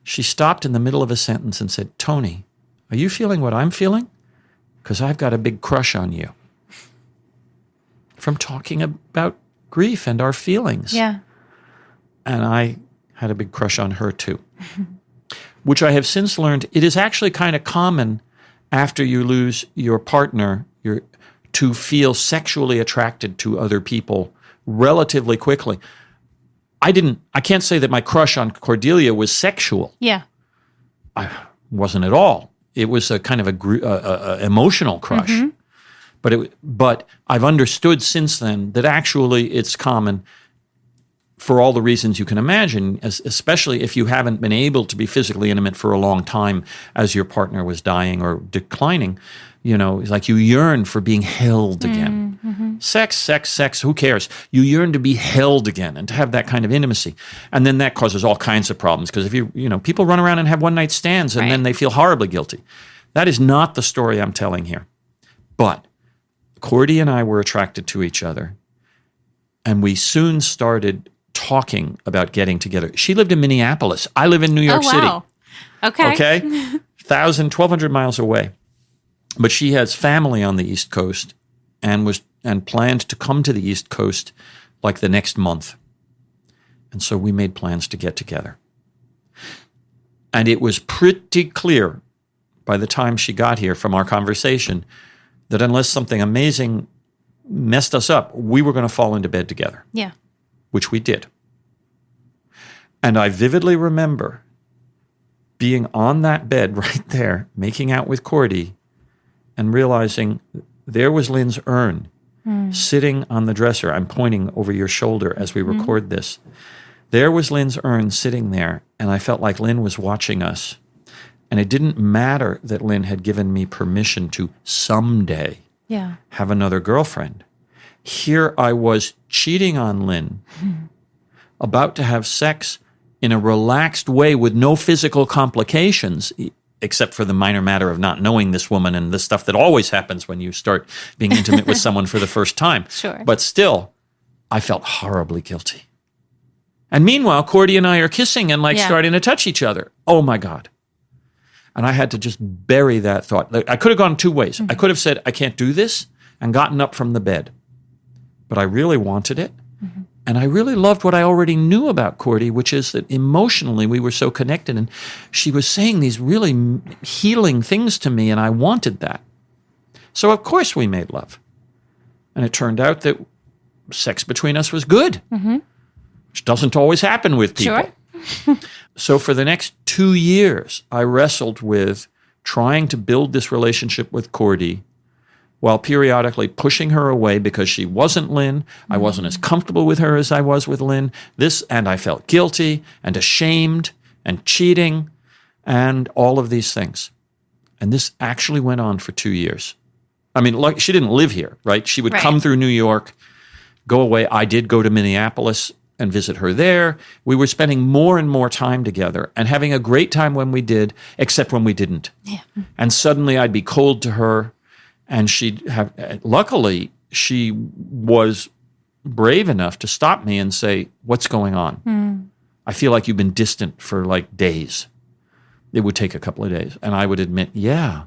she stopped in the middle of a sentence and said, Tony, are you feeling what I'm feeling? Because I've got a big crush on you. From talking about grief and our feelings. Yeah. And I had a big crush on her too. Which I have since learned, it is actually kind of common after you lose your partner to feel sexually attracted to other people relatively quickly. I can't say that my crush on Cordelia was sexual. Yeah. I wasn't at all. It was a kind of a emotional crush. Mm-hmm. But I've understood since then that actually it's common for all the reasons you can imagine, especially if you haven't been able to be physically intimate for a long time as your partner was dying or declining. You know, it's like you yearn for being held again. Mm-hmm. Sex, who cares? You yearn to be held again and to have that kind of intimacy. And then that causes all kinds of problems because if people run around and have one-night stands and then they feel horribly guilty. That is not the story I'm telling here. But Cordy and I were attracted to each other, and we soon started talking about getting together. She lived in Minneapolis. I live in New York City. Okay. 1,200 miles away. But she has family on the East Coast and planned to come to the East Coast like the next month. And so we made plans to get together. And it was pretty clear by the time she got here from our conversation that unless something amazing messed us up, we were going to fall into bed together. Yeah. Which we did. And I vividly remember being on that bed right there, making out with Cordy, and realizing there was Lynn's urn sitting on the dresser. I'm pointing over your shoulder as we record this. There was Lynn's urn sitting there, and I felt like Lynn was watching us. And it didn't matter that Lynn had given me permission to someday have another girlfriend. Here I was cheating on Lynn, about to have sex in a relaxed way with no physical complications, except for the minor matter of not knowing this woman and the stuff that always happens when you start being intimate with someone for the first time. Sure. But still, I felt horribly guilty. And meanwhile, Cordy and I are kissing and starting to touch each other. Oh my God. And I had to just bury that thought. I could have gone two ways. Mm-hmm. I could have said, I can't do this, and gotten up from the bed. But I really wanted it. Mm-hmm. And I really loved what I already knew about Cordy, which is that emotionally we were so connected. And she was saying these really healing things to me, and I wanted that. So, of course, we made love. And it turned out that sex between us was good, which doesn't always happen with people. Sure. So for the next 2 years, I wrestled with trying to build this relationship with Cordy while periodically pushing her away because she wasn't Lynn. I wasn't as comfortable with her as I was with Lynn. And I felt guilty and ashamed and cheating and all of these things. And this actually went on for 2 years. I mean, she didn't live here, right? She would come through New York, go away. I did go to Minneapolis and visit her there. We were spending more and more time together and having a great time when we did, except when we didn't. Yeah. And suddenly I'd be cold to her, and luckily, she was brave enough to stop me and say, what's going on? I feel like you've been distant for like days. It would take a couple of days. And I would admit, yeah.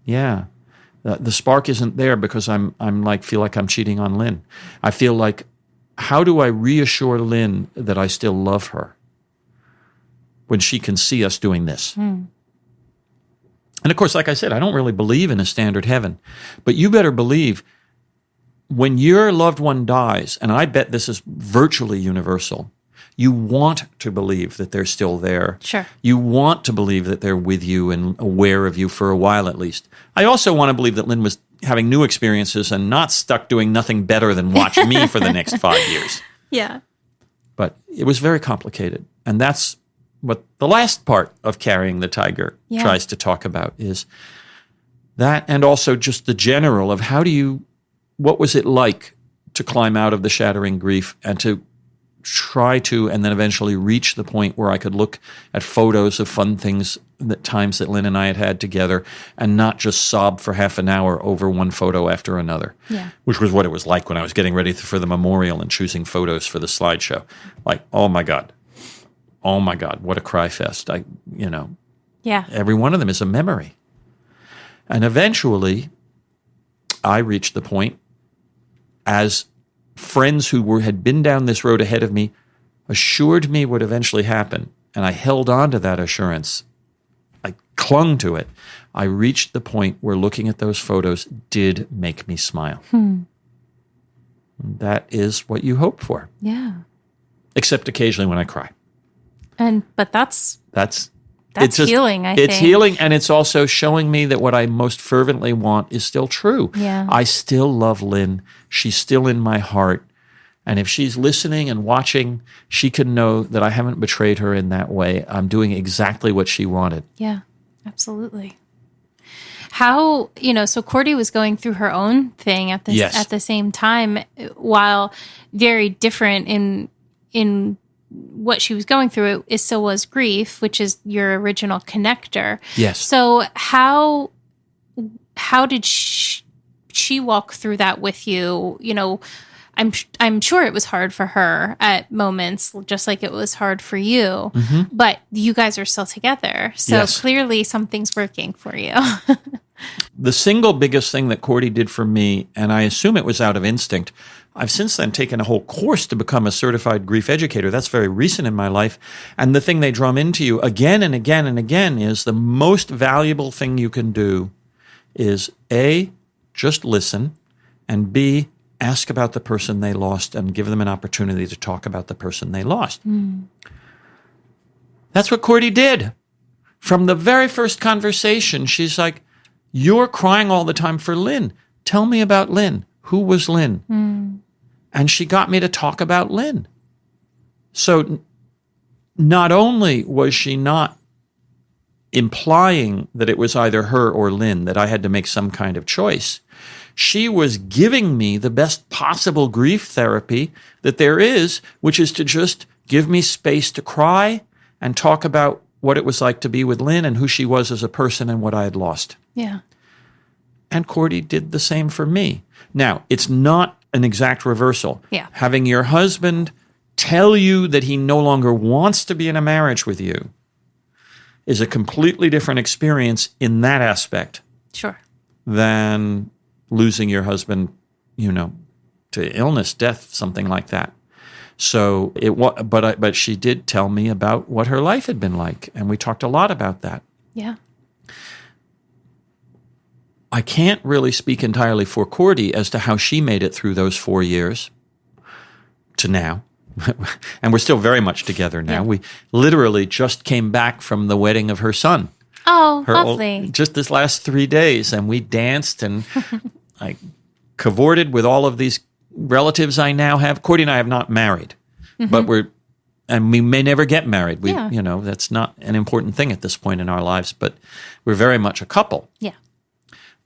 The spark isn't there because feel like I'm cheating on Lynn. I feel like, how do I reassure Lynn that I still love her when she can see us doing this? And of course, like I said, I don't really believe in a standard heaven. But you better believe when your loved one dies, and I bet this is virtually universal, you want to believe that they're still there. Sure. You want to believe that they're with you and aware of you for a while at least. I also want to believe that Lynn was having new experiences and not stuck doing nothing better than watch me for the next 5 years. Yeah. But it was very complicated. And that's what the last part of Carrying the Tiger tries to talk about, is that, and also just the general of what was it like to climb out of the shattering grief and to try to, and then eventually reach the point where I could look at photos of fun things, times that Lynn and I had together, and not just sob for half an hour over one photo after another, which was what it was like when I was getting ready for the memorial and choosing photos for the slideshow. Like, oh my God, what a cry fest. Every one of them is a memory. And eventually, I reached the point, as friends who had been down this road ahead of me assured me would eventually happen, and I held on to that assurance. I clung to it. I reached the point where looking at those photos did make me smile. That is what you hope for. Yeah. Except occasionally when I cry. But that's it's healing, I think. It's healing, and it's also showing me that what I most fervently want is still true. Yeah. I still love Lynn. She's still in my heart. And if she's listening and watching, she can know that I haven't betrayed her in that way. I'm doing exactly what she wanted. Yeah, absolutely. How, so Cordy was going through her own thing at the same time, while very different in what she was going through, so was grief, which is your original connector. Yes. So how did she walk through that with you? I'm sure it was hard for her at moments, just like it was hard for you. Mm-hmm. But you guys are still together, so clearly something's working for you. The single biggest thing that Cordy did for me, and I assume it was out of instinct, I've since then taken a whole course to become a certified grief educator. That's very recent in my life. And the thing they drum into you again and again and again is the most valuable thing you can do is A, just listen, and B, ask about the person they lost and give them an opportunity to talk about the person they lost. Mm. That's what Cordy did. From the very first conversation, she's like, "You're crying all the time for Lynn. Tell me about Lynn. Who was Lynn?" Mm. And she got me to talk about Lynn. So not only was she not implying that it was either her or Lynn, that I had to make some kind of choice, she was giving me the best possible grief therapy that there is, which is to just give me space to cry and talk about what it was like to be with Lynn and who she was as a person and what I had lost. Yeah. And Cordy did the same for me. Now, it's not an exact reversal. Yeah. Having your husband tell you that he no longer wants to be in a marriage with you is a completely different experience in that aspect. Sure. Than losing your husband, to illness, death, something like that. So but she did tell me about what her life had been like, and we talked a lot about that. Yeah. I can't really speak entirely for Cordy as to how she made it through those 4 years to now. And we're still very much together now. Yeah. We literally just came back from the wedding of her son. Oh, lovely. Just this last 3 days. And we danced and I cavorted with all of these relatives I now have. Cordy and I have not married, but we may never get married. That's not an important thing at this point in our lives, but we're very much a couple. Yeah.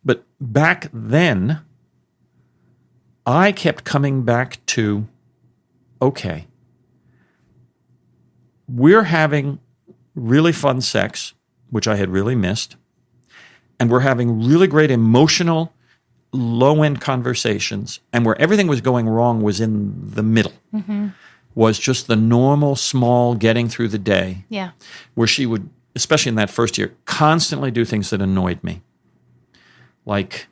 But back then, I kept coming back to, okay, we're having really fun sex, which I had really missed, and we're having really great emotional, low-end conversations, and where everything was going wrong was in the middle, was just the normal, small getting through the day, where she would, especially in that first year, constantly do things that annoyed me. Like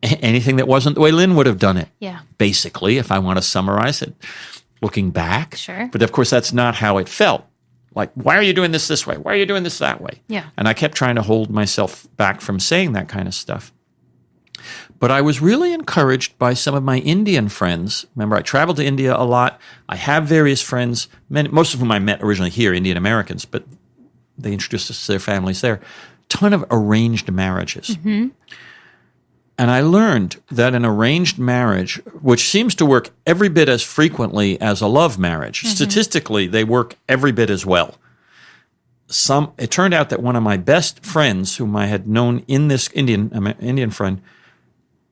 anything that wasn't the way Lynn would have done it. Yeah. Basically, if I want to summarize it, looking back. Sure. But of course, that's not how it felt. Like, why are you doing this way? Why are you doing this that way? Yeah. And I kept trying to hold myself back from saying that kind of stuff. But I was really encouraged by some of my Indian friends. Remember, I traveled to India a lot. I have various friends, most of whom I met originally here, Indian Americans, but they introduced us to their families there. Ton of arranged marriages. Mm-hmm. And I learned that an arranged marriage, which seems to work every bit as frequently as a love marriage, statistically, they work every bit as well. It turned out that one of my best friends, whom I had known in this Indian friend,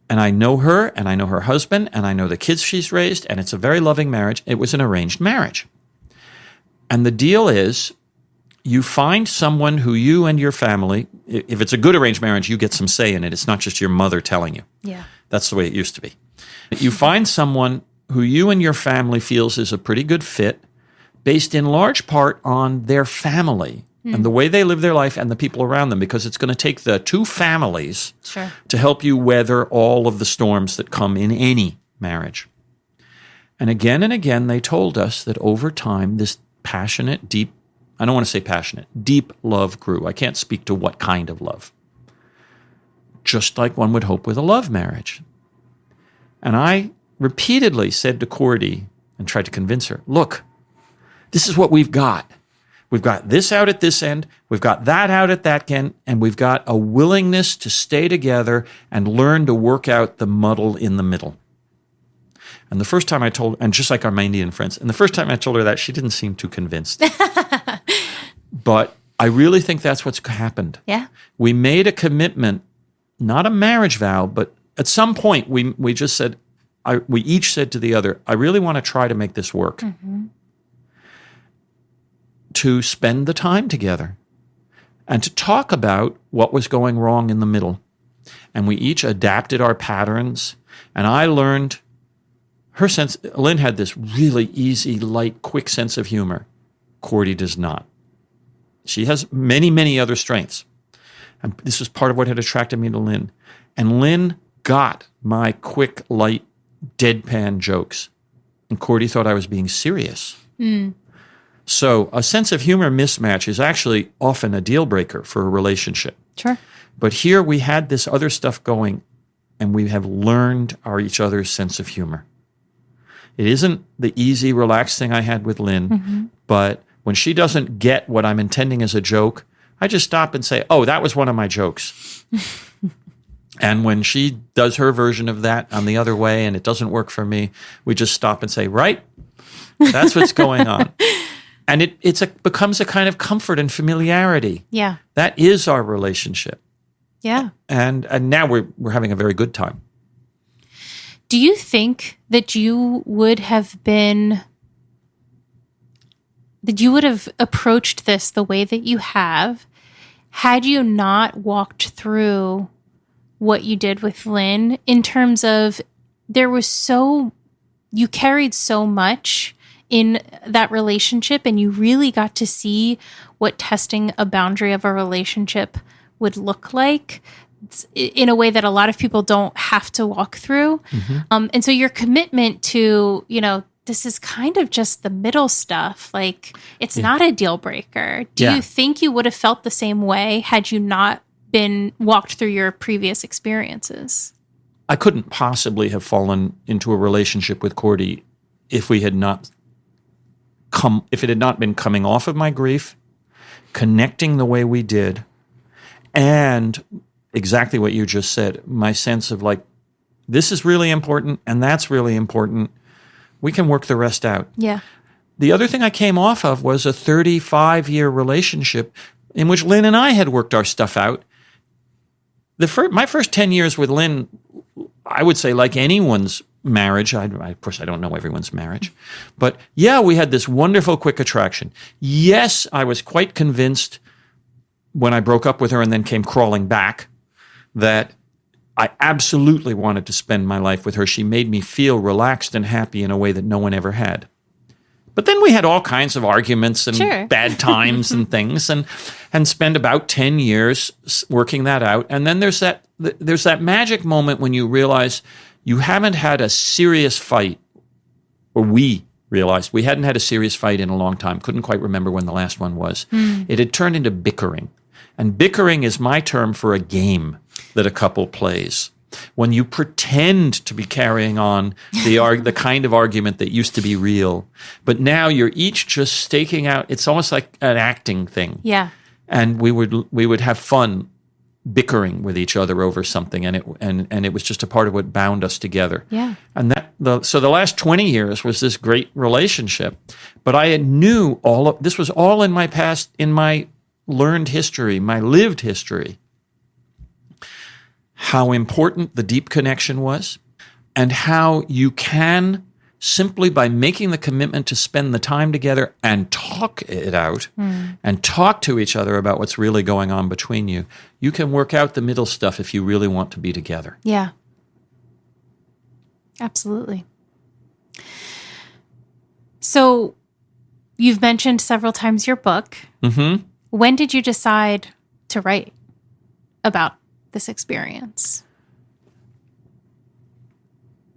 and I know her, and I know her husband, and I know the kids she's raised, and it's a very loving marriage. It was an arranged marriage. And the deal is, you find someone who you and your family, if it's a good arranged marriage, you get some say in it. It's not just your mother telling you. Yeah. That's the way it used to be. You find someone who you and your family feels is a pretty good fit, based in large part on their family and the way they live their life and the people around them, because it's going to take the two families to help you weather all of the storms that come in any marriage. And again, they told us that over time, this passionate, deep, I don't want to say passionate, deep love grew. I can't speak to what kind of love. Just like one would hope with a love marriage. And I repeatedly said to Cordy and tried to convince her, look, this is what we've got. We've got this out at this end, we've got that out at that end, and we've got a willingness to stay together and learn to work out the muddle in the middle. And the first time I told, and just like our Indian friends, and the first time I told her that, she didn't seem too convinced. But I really think that's what's happened. Yeah. We made a commitment, not a marriage vow, but at some point we just said, we each said to the other, I really want to try to make this work. Mm-hmm. To spend the time together and to talk about what was going wrong in the middle. And we each adapted our patterns. And I learned Lynn had this really easy, light, quick sense of humor. Cordy does not. She has many, many other strengths. And this was part of what had attracted me to Lynn. And Lynn got my quick, light, deadpan jokes. And Cordy thought I was being serious. Mm. So a sense of humor mismatch is actually often a deal breaker for a relationship. Sure. But here we had this other stuff going, and we have learned each other's sense of humor. It isn't the easy, relaxed thing I had with Lynn, but when she doesn't get what I'm intending as a joke, I just stop and say, oh, that was one of my jokes. And when she does her version of that on the other way and it doesn't work for me, we just stop and say, right, that's what's going on. And it becomes a kind of comfort and familiarity. Yeah. That is our relationship. Yeah. And now we're having a very good time. Do you think that you would have approached this the way that you have had you not walked through what you did with Lynn, in terms of you carried so much in that relationship, and you really got to see what testing a boundary of a relationship would look like in a way that a lot of people don't have to walk through. Mm-hmm. And so your commitment to, this is kind of just the middle stuff. Like, it's not a deal breaker. Do you think you would have felt the same way had you not been walked through your previous experiences? I couldn't possibly have fallen into a relationship with Cordy if it had not been coming off of my grief, connecting the way we did, and exactly what you just said, my sense of like, this is really important and that's really important. We can work the rest out. Yeah. The other thing I came off of was a 35-year relationship in which Lynn and I had worked our stuff out. My first 10 years with Lynn, I would say, like anyone's marriage, of course, I don't know everyone's marriage, but yeah, we had this wonderful quick attraction. Yes, I was quite convinced when I broke up with her and then came crawling back that I absolutely wanted to spend my life with her. She made me feel relaxed and happy in a way that no one ever had. But then we had all kinds of arguments and bad times and things, and spend about 10 years working that out. And then there's that magic moment when you realize you haven't had a serious fight, or we realized we hadn't had a serious fight in a long time. Couldn't quite remember when the last one was. It had turned into bickering. And bickering is my term for a game that a couple plays. When you pretend to be carrying on the kind of argument that used to be real, but now you're each just staking out. It's almost like an acting thing. Yeah. And we would have fun bickering with each other over something, and it was just a part of what bound us together. Yeah. And so the last 20 years was this great relationship. But I knew this was all in my past, in my learned history, my lived history, how important the deep connection was, and how you can, simply by making the commitment to spend the time together and talk it out and talk to each other about what's really going on between you, you can work out the middle stuff if you really want to be together. Yeah. Absolutely. So you've mentioned several times your book. Mm-hmm. When did you decide to write about this experience?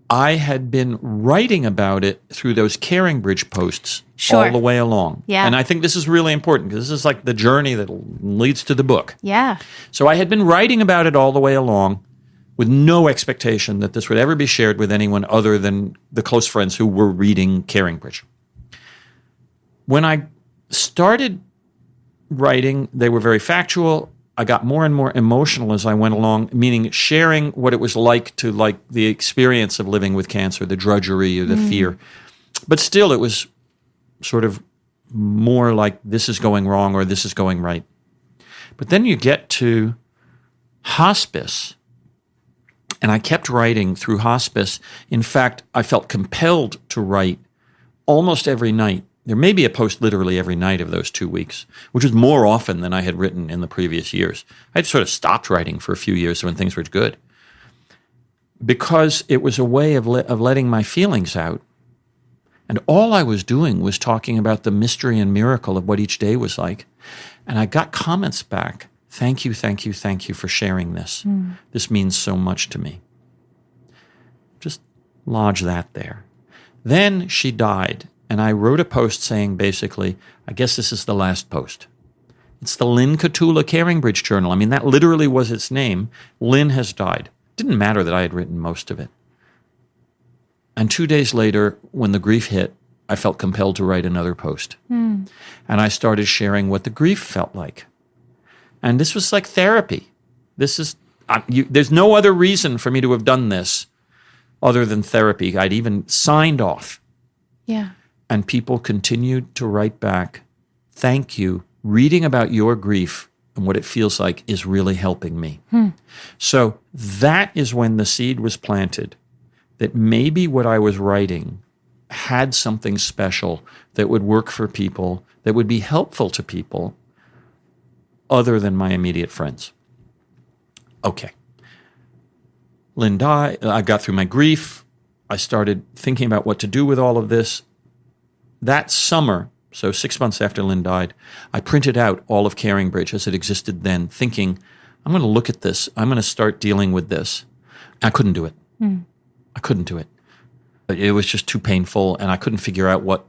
I had been writing about it through those CaringBridge posts Sure. all the way along. Yeah. And I think this is really important because this is like the journey that leads to the book. Yeah. So I had been writing about it all the way along with no expectation that this would ever be shared with anyone other than the close friends who were reading CaringBridge. When I started writing, they were very factual. I got more and more emotional as I went along, meaning sharing what it was like to like the experience of living with cancer, the drudgery or the fear. But still, it was sort of more like this is going wrong or this is going right. But then you get to hospice, and I kept writing through hospice. In fact, I felt compelled to write almost every night. There may be a post literally every night of those 2 weeks, which was more often than I had written in the previous years. I'd sort of stopped writing for a few years when things were good, because it was a way of letting my feelings out. And all I was doing was talking about the mystery and miracle of what each day was like. And I got comments back. Thank you, thank you, thank you for sharing this. This means so much to me. Just lodge that there. Then she died. And I wrote a post saying, basically, I guess this is the last post. It's the Lynn Kotula CaringBridge Journal. I mean, that literally was its name. Lynn has died. It didn't matter that I had written most of it. And 2 days later, when the grief hit, I felt compelled to write another post. And I started sharing what the grief felt like. And this was like therapy. There's no other reason for me to have done this other than therapy. I'd even signed off. Yeah. And people continued to write back, thank you. Reading about your grief and what it feels like is really helping me. So that is when the seed was planted, that maybe what I was writing had something special that would work for people, that would be helpful to people other than my immediate friends. Okay. Lynn died. I got through my grief. I started thinking about what to do with all of this. That summer, so 6 months after Lynn died, I printed out all of CaringBridge as it existed then, thinking, I'm going to look at this. I'm going to start dealing with this. I couldn't do it. I couldn't do it. It was just too painful, and I couldn't figure out what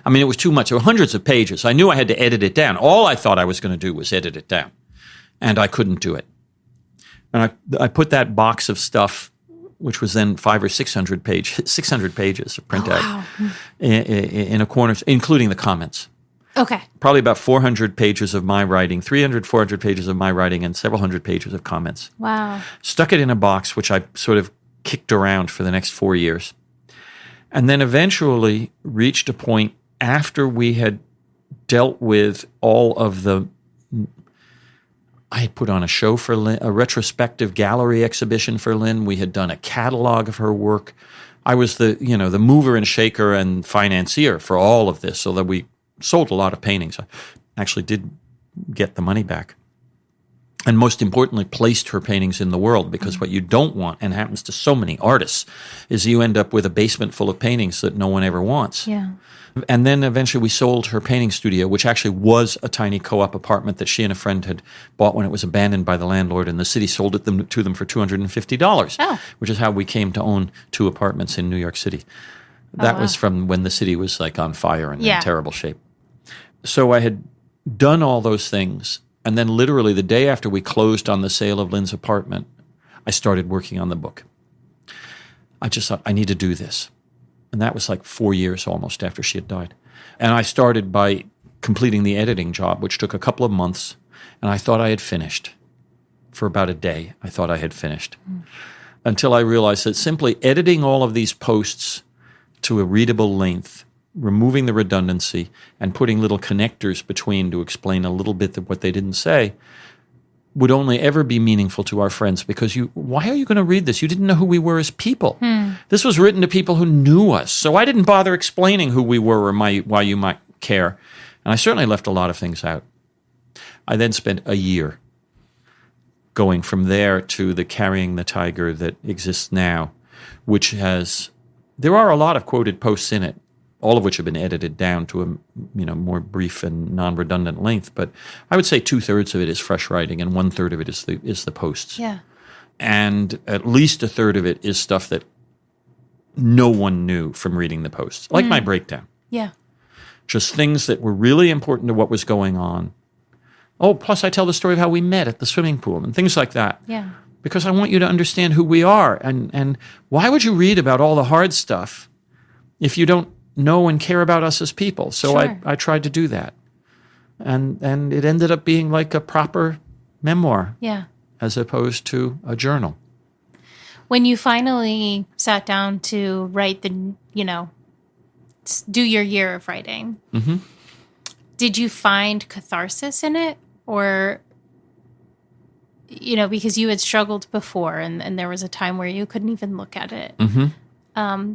I mean, it was too much. There were hundreds of pages. I knew I had to edit it down. All I thought I was going to do was edit it down, and I couldn't do it. And I put that box of stuff, which was then 600 pages of printout in a corner, including the comments. Okay. Probably about 400 pages of my writing, 300, 400 pages of my writing, and several hundred pages of comments. Wow. Stuck it in a box, which I sort of kicked around for the next 4 years. And then eventually reached a point after we had dealt with all of the... I had put on a show for Lynn, a retrospective gallery exhibition for Lynn. We had done a catalog of her work. I was the mover and shaker and financier for all of this, so that we sold a lot of paintings. I actually did get the money back. And most importantly, placed her paintings in the world, because what you don't want, and happens to so many artists, is you end up with a basement full of paintings that no one ever wants. Yeah. And then eventually we sold her painting studio, which actually was a tiny co-op apartment that she and a friend had bought when it was abandoned by the landlord, and the city sold it to them for $250, which is how we came to own 2 apartments in New York City. That was from when the city was like on fire and in terrible shape. So I had done all those things. And then literally the day after we closed on the sale of Lynn's apartment, I started working on the book. I just thought, I need to do this. And that was like 4 years almost after she had died. And I started by completing the editing job, which took a couple of months. And I thought I had finished. For about a day, I thought I had finished. Until I realized that simply editing all of these posts to a readable length, removing the redundancy, and putting little connectors between to explain a little bit of what they didn't say would only ever be meaningful to our friends, because why are you going to read this? You didn't know who we were as people. This was written to people who knew us. So I didn't bother explaining who we were or why you might care. And I certainly left a lot of things out. I then spent a year going from there to the Carrying the Tiger that exists now, which there are a lot of quoted posts in it, all of which have been edited down to a more brief and non-redundant length. But I would say 2/3 of it is fresh writing, and 1/3 of it is the posts. Yeah, and at least 1/3 of it is stuff that no one knew from reading the posts, like my breakdown. Yeah, just things that were really important to what was going on. Oh, plus I tell the story of how we met at the swimming pool and things like that. Yeah, because I want you to understand who we are, and why would you read about all the hard stuff if you don't know and care about us as people? So Sure. I tried to do that. And it ended up being like a proper memoir as opposed to a journal. When you finally sat down to write do your year of writing, did you find catharsis in it? Or, because you had struggled before and there was a time where you couldn't even look at it.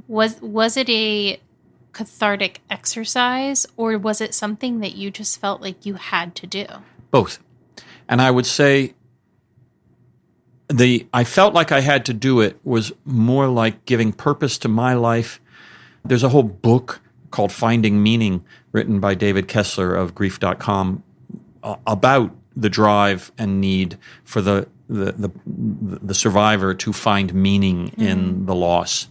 Was it a cathartic exercise, or was it something that you just felt like you had to do? Both. And I would say I felt like I had to do it was more like giving purpose to my life. There's a whole book called Finding Meaning written by David Kessler of grief.com about the drive and need for the survivor to find meaning in the loss.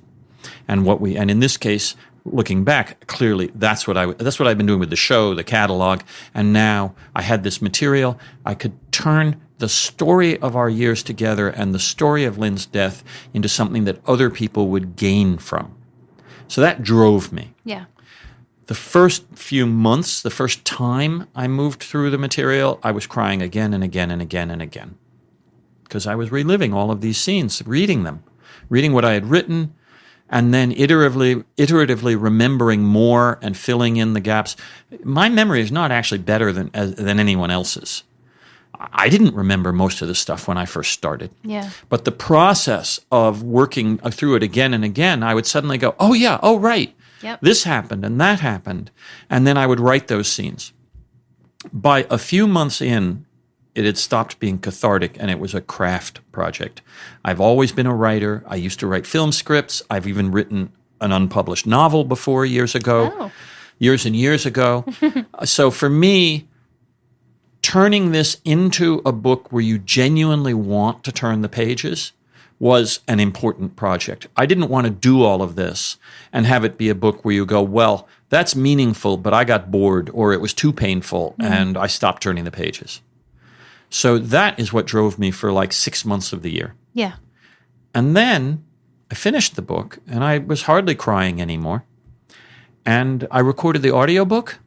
And in this case, looking back, clearly that's what I've been doing with the show, the catalog, and now I had this material. I could turn the story of our years together and the story of Lynn's death into something that other people would gain from. So that drove me. Yeah. The first few months, the first time I moved through the material, I was crying again and again and again and again, because I was reliving all of these scenes, reading what I had written, and then iteratively remembering more and filling in the gaps. My memory is not actually better than anyone else's. I didn't remember most of the stuff when I first started. Yeah. But the process of working through it again and again, I would suddenly go, oh yeah, oh right, this happened and that happened. And then I would write those scenes. By a few months in, it had stopped being cathartic, and it was a craft project. I've always been a writer. I used to write film scripts. I've even written an unpublished novel before years and years ago. So for me, turning this into a book where you genuinely want to turn the pages was an important project. I didn't want to do all of this and have it be a book where you go, well, that's meaningful, but I got bored, or it was too painful, and I stopped turning the pages. So that is what drove me for like 6 months of the year. Yeah. And then I finished the book, and I was hardly crying anymore. And I recorded the audiobook,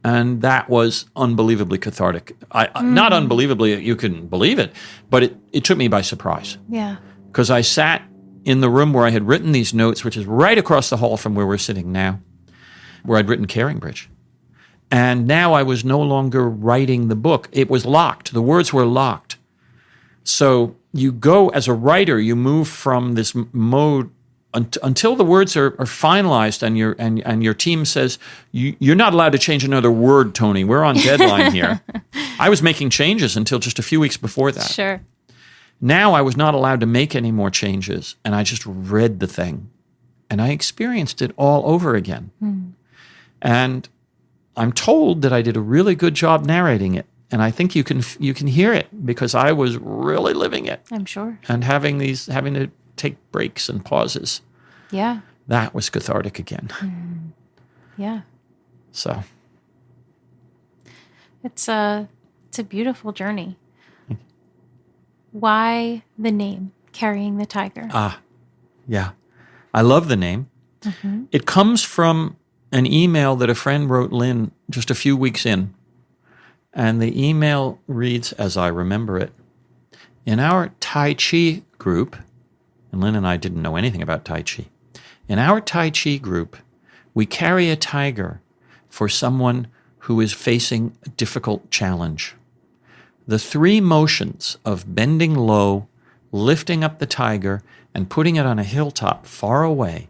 and that was unbelievably cathartic. Not unbelievably, you couldn't believe it, but it took me by surprise. Yeah. Because I sat in the room where I had written these notes, which is right across the hall from where we're sitting now, where I'd written Caring Bridge. And now I was no longer writing the book. It was locked. The words were locked. So you go, as a writer, you move from this mode until the words are finalized and your team says, you're not allowed to change another word, Tony. We're on deadline here. I was making changes until just a few weeks before that. Sure. Now I was not allowed to make any more changes, and I just read the thing. And I experienced it all over again. And I'm told that I did a really good job narrating it, and I think you can hear it because I was really living it. I'm sure. And having to take breaks and pauses. Yeah. that was cathartic again. Yeah. So It's a beautiful journey. Why the name, Carrying the Tiger? yeah, I love the name. It comes from an email that a friend wrote Lynn just a few weeks in. And the email reads, as I remember it, in our Tai Chi group, and Lynn and I didn't know anything about Tai Chi. In our Tai Chi group, we carry a tiger for someone who is facing a difficult challenge. The 3 motions of bending low, lifting up the tiger, and putting it on a hilltop far away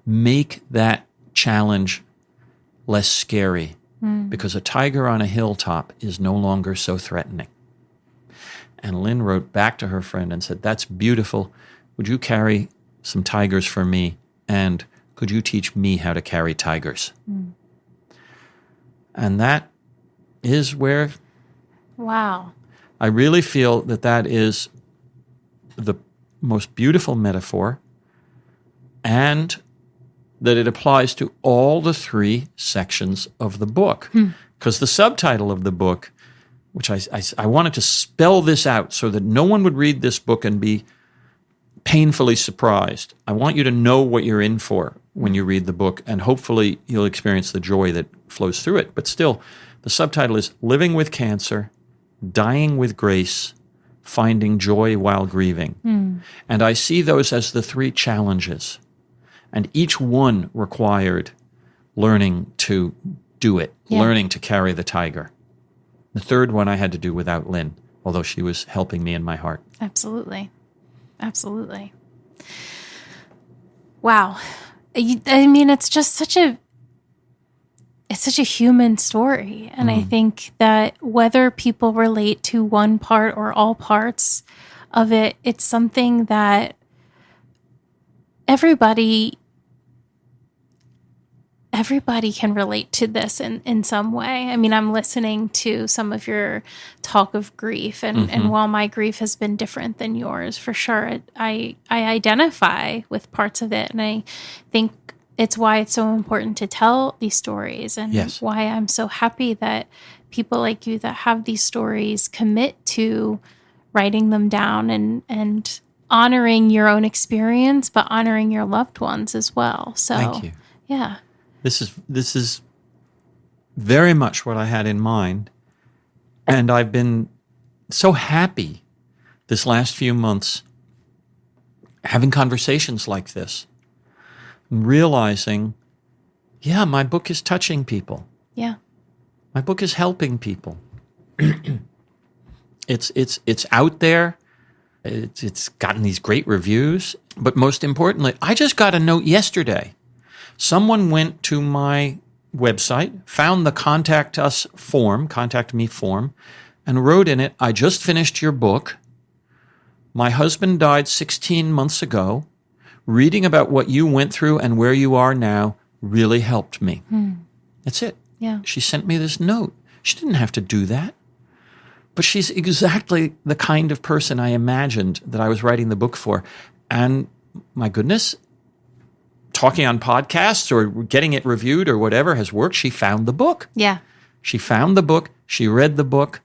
make that challenge less scary, because a tiger on a hilltop is no longer so threatening. And Lynn wrote back to her friend and said, that's beautiful. Would you carry some tigers for me? And could you teach me how to carry tigers? And that is where Wow. I really feel that is the most beautiful metaphor, and that it applies to all the 3 sections of the book. Because the subtitle of the book, which I wanted to spell this out so that no one would read this book and be painfully surprised. I want you to know what you're in for when you read the book, and hopefully you'll experience the joy that flows through it. But still, the subtitle is Living with Cancer, Dying with Grace, Finding Joy While Grieving. And I see those as the 3 challenges. And each one required learning to do it, learning to carry the tiger. The 3rd one I had to do without Lynn, although she was helping me in my heart. Absolutely. Absolutely. Wow. I mean, it's just such a human story. And I think that whether people relate to one part or all parts of it, it's something that everybody can relate to this in some way. I mean, I'm listening to some of your talk of grief, and while my grief has been different than yours, for sure, I identify with parts of it. And I think it's why it's so important to tell these stories, and why I'm so happy that people like you that have these stories commit to writing them down and honoring your own experience, but honoring your loved ones as well. So, thank you. Yeah. This is very much what I had in mind, and I've been so happy this last few months having conversations like this, realizing, my book is touching people. Yeah, my book is helping people. It's out there. It's gotten these great reviews, but most importantly, I just got a note yesterday. Someone went to my website, found the contact me form, and wrote in it, I just finished your book. My husband died 16 months ago. Reading about what you went through and where you are now really helped me. That's it. Yeah. She sent me this note. She didn't have to do that. But she's exactly the kind of person I imagined that I was writing the book for. And my goodness, talking on podcasts or getting it reviewed or whatever has worked. She found the book. Yeah. She found the book. She read the book.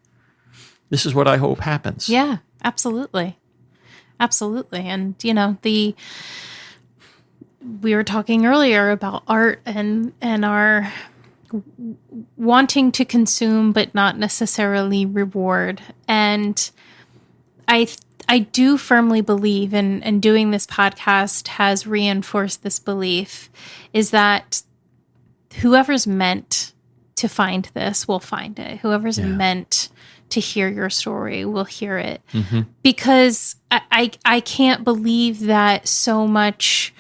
This is what I hope happens. Yeah, absolutely. Absolutely. And, we were talking earlier about art and our wanting to consume but not necessarily reward. And I do firmly believe, and doing this podcast has reinforced this belief, is that whoever's meant to find this will find it. Whoever's meant to hear your story will hear it. Because I can't believe that so much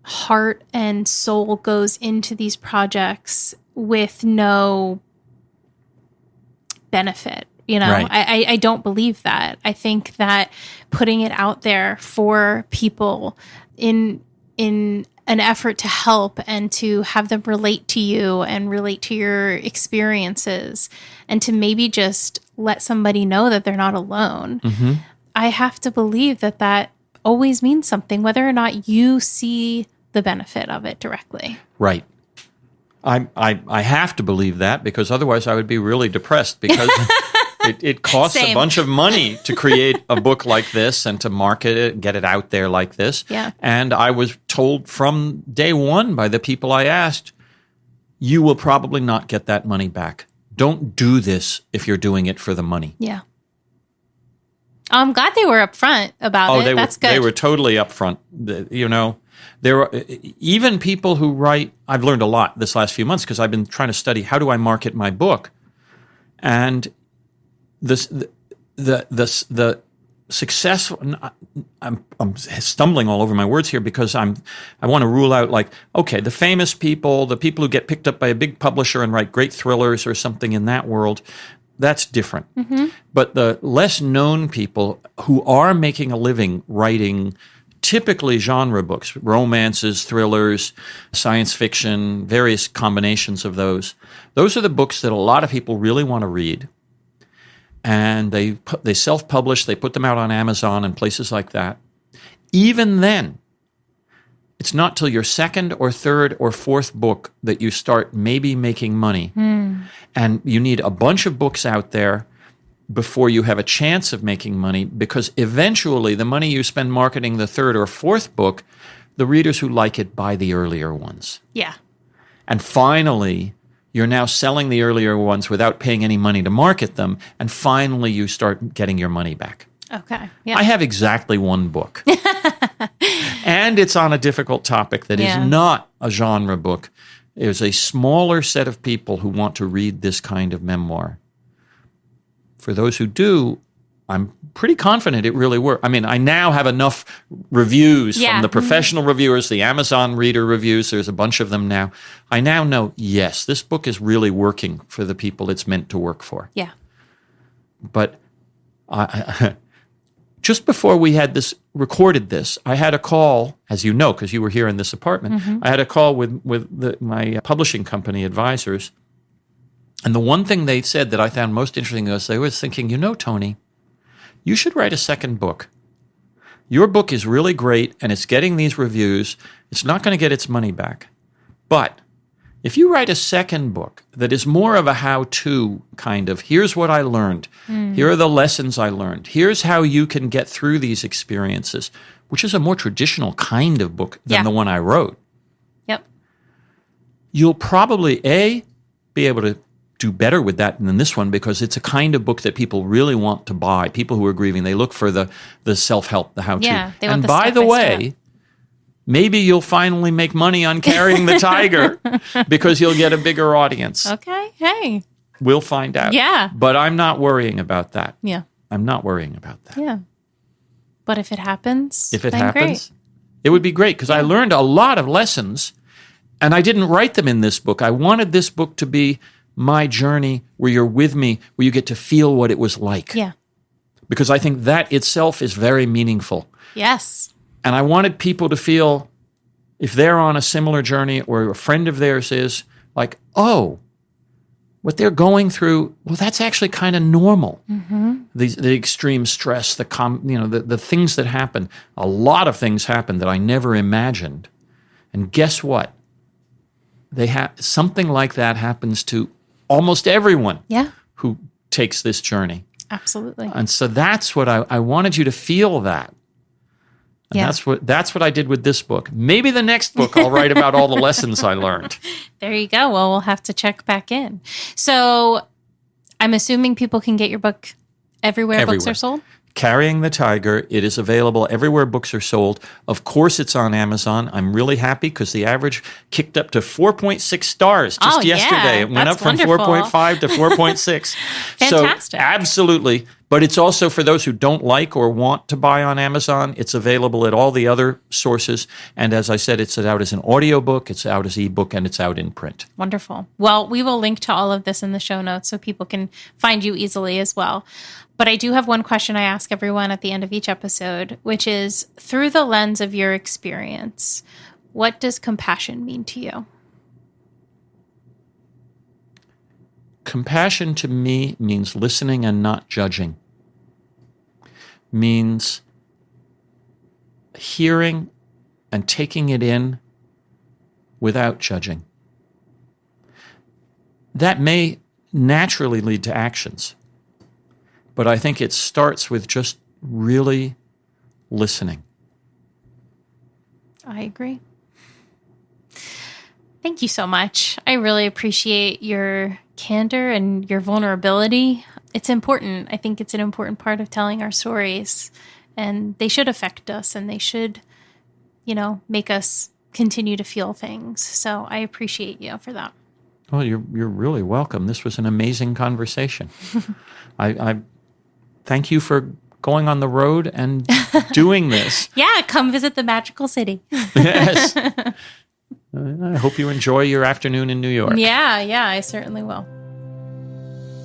heart and soul goes into these projects with no benefit. Right. I don't believe that. I think that putting it out there for people in an effort to help and to have them relate to you and relate to your experiences and to maybe just let somebody know that they're not alone. I have to believe that always means something, whether or not you see the benefit of it directly. Right. I have to believe that, because otherwise I would be really depressed, because it costs a bunch of money to create a book like this and to market it, get it out there like this. Yeah. And I was told from day one by the people I asked, you will probably not get that money back. Don't do this if you're doing it for the money. Yeah. I'm glad they were upfront about it. That's good. They were totally upfront. There are even people who write. I've learned a lot this last few months, because I've been trying to study how do I market my book, and the successful. I'm stumbling all over my words here, because I want to rule out, like, okay, the famous people, the people who get picked up by a big publisher and write great thrillers or something in that world. That's different. Mm-hmm. But the less known people who are making a living writing typically genre books, romances, thrillers, science fiction, various combinations of those are the books that a lot of people really want to read. And they self-publish, they put them out on Amazon and places like that. Even then, it's not till your second or third or fourth book that you start maybe making money. And you need a bunch of books out there before you have a chance of making money, because eventually the money you spend marketing the third or fourth book, the readers who like it buy the earlier ones. Yeah. And finally, you're now selling the earlier ones without paying any money to market them, and finally you start getting your money back. Okay. Yeah. I have exactly one book. And it's on a difficult topic that is not a genre book. There's a smaller set of people who want to read this kind of memoir. For those who do, I'm pretty confident it really works. I mean, I now have enough reviews from the professional reviewers, the Amazon reader reviews. There's a bunch of them now. I now know, yes, this book is really working for the people it's meant to work for. Yeah. But just before we had recorded this, I had a call, as you know, because you were here in this apartment. Mm-hmm. I had a call with my publishing company advisors. And the one thing they said that I found most interesting was they were thinking, Tony, you should write a second book. Your book is really great, and it's getting these reviews. It's not going to get its money back. But if you write a second book that is more of a how-to kind of, here's what I learned, here are the lessons I learned, here's how you can get through these experiences, which is a more traditional kind of book than the one I wrote. Yep. You'll probably, be able to do better with that than this one, because it's a kind of book that people really want to buy. People who are grieving, they look for the self-help, the how-to. Yeah, they want and the by the way, step. Maybe you'll finally make money on Carrying the Tiger because you'll get a bigger audience. Okay, hey. We'll find out. Yeah. But I'm not worrying about that. Yeah. I'm not worrying about that. Yeah. But if it happens, it would be great, because I learned a lot of lessons, and I didn't write them in this book. I wanted this book to be my journey, where you're with me, where you get to feel what it was like. Yeah. Because I think that itself is very meaningful. Yes. And I wanted people to feel, if they're on a similar journey or a friend of theirs is, like, oh, what they're going through, well, that's actually kind of normal. Mm-hmm. The extreme stress, the things that happen. A lot of things happen that I never imagined. And guess what? Something like that happens to almost everyone who takes this journey. Absolutely. And so that's what I wanted you to feel that. And that's what I did with this book. Maybe the next book I'll write about all the lessons I learned. There you go. Well, we'll have to check back in. So I'm assuming people can get your book everywhere. Books are sold? Carrying the Tiger. It is available everywhere books are sold. Of course, it's on Amazon. I'm really happy because the average kicked up to 4.6 stars just yesterday. Yeah, it went up from 4.5 to 4.6. Fantastic. So, absolutely. But it's also for those who don't like or want to buy on Amazon. It's available at all the other sources. And as I said, it's out as an audiobook, it's out as ebook, and it's out in print. Wonderful. Well, we will link to all of this in the show notes so people can find you easily as well. But I do have one question I ask everyone at the end of each episode, which is, through the lens of your experience, what does compassion mean to you? Compassion to me means listening and not judging. Means hearing and taking it in without judging. That may naturally lead to actions, but I think it starts with just really listening. I agree. Thank you so much. I really appreciate your candor and your vulnerability. It's important. I think it's an important part of telling our stories, and they should affect us, and they should, make us continue to feel things. So I appreciate you for that. Well, you're really welcome. This was an amazing conversation. I thank you for going on the road and doing this. Yeah, come visit the magical city. Yes. I hope you enjoy your afternoon in New York. Yeah, I certainly will.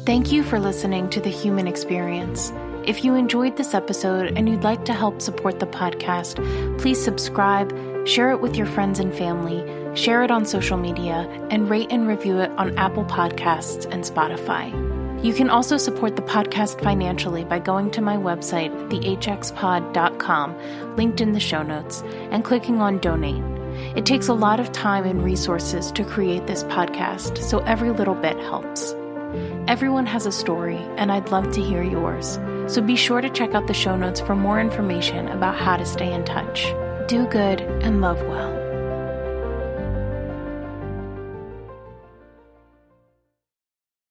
Thank you for listening to The Human Experience. If you enjoyed this episode and you'd like to help support the podcast, please subscribe, share it with your friends and family, share it on social media, and rate and review it on Apple Podcasts and Spotify. You can also support the podcast financially by going to my website, thehxpod.com, linked in the show notes, and clicking on Donate. It takes a lot of time and resources to create this podcast, so every little bit helps. Everyone has a story, and I'd love to hear yours. So be sure to check out the show notes for more information about how to stay in touch. Do good and love well.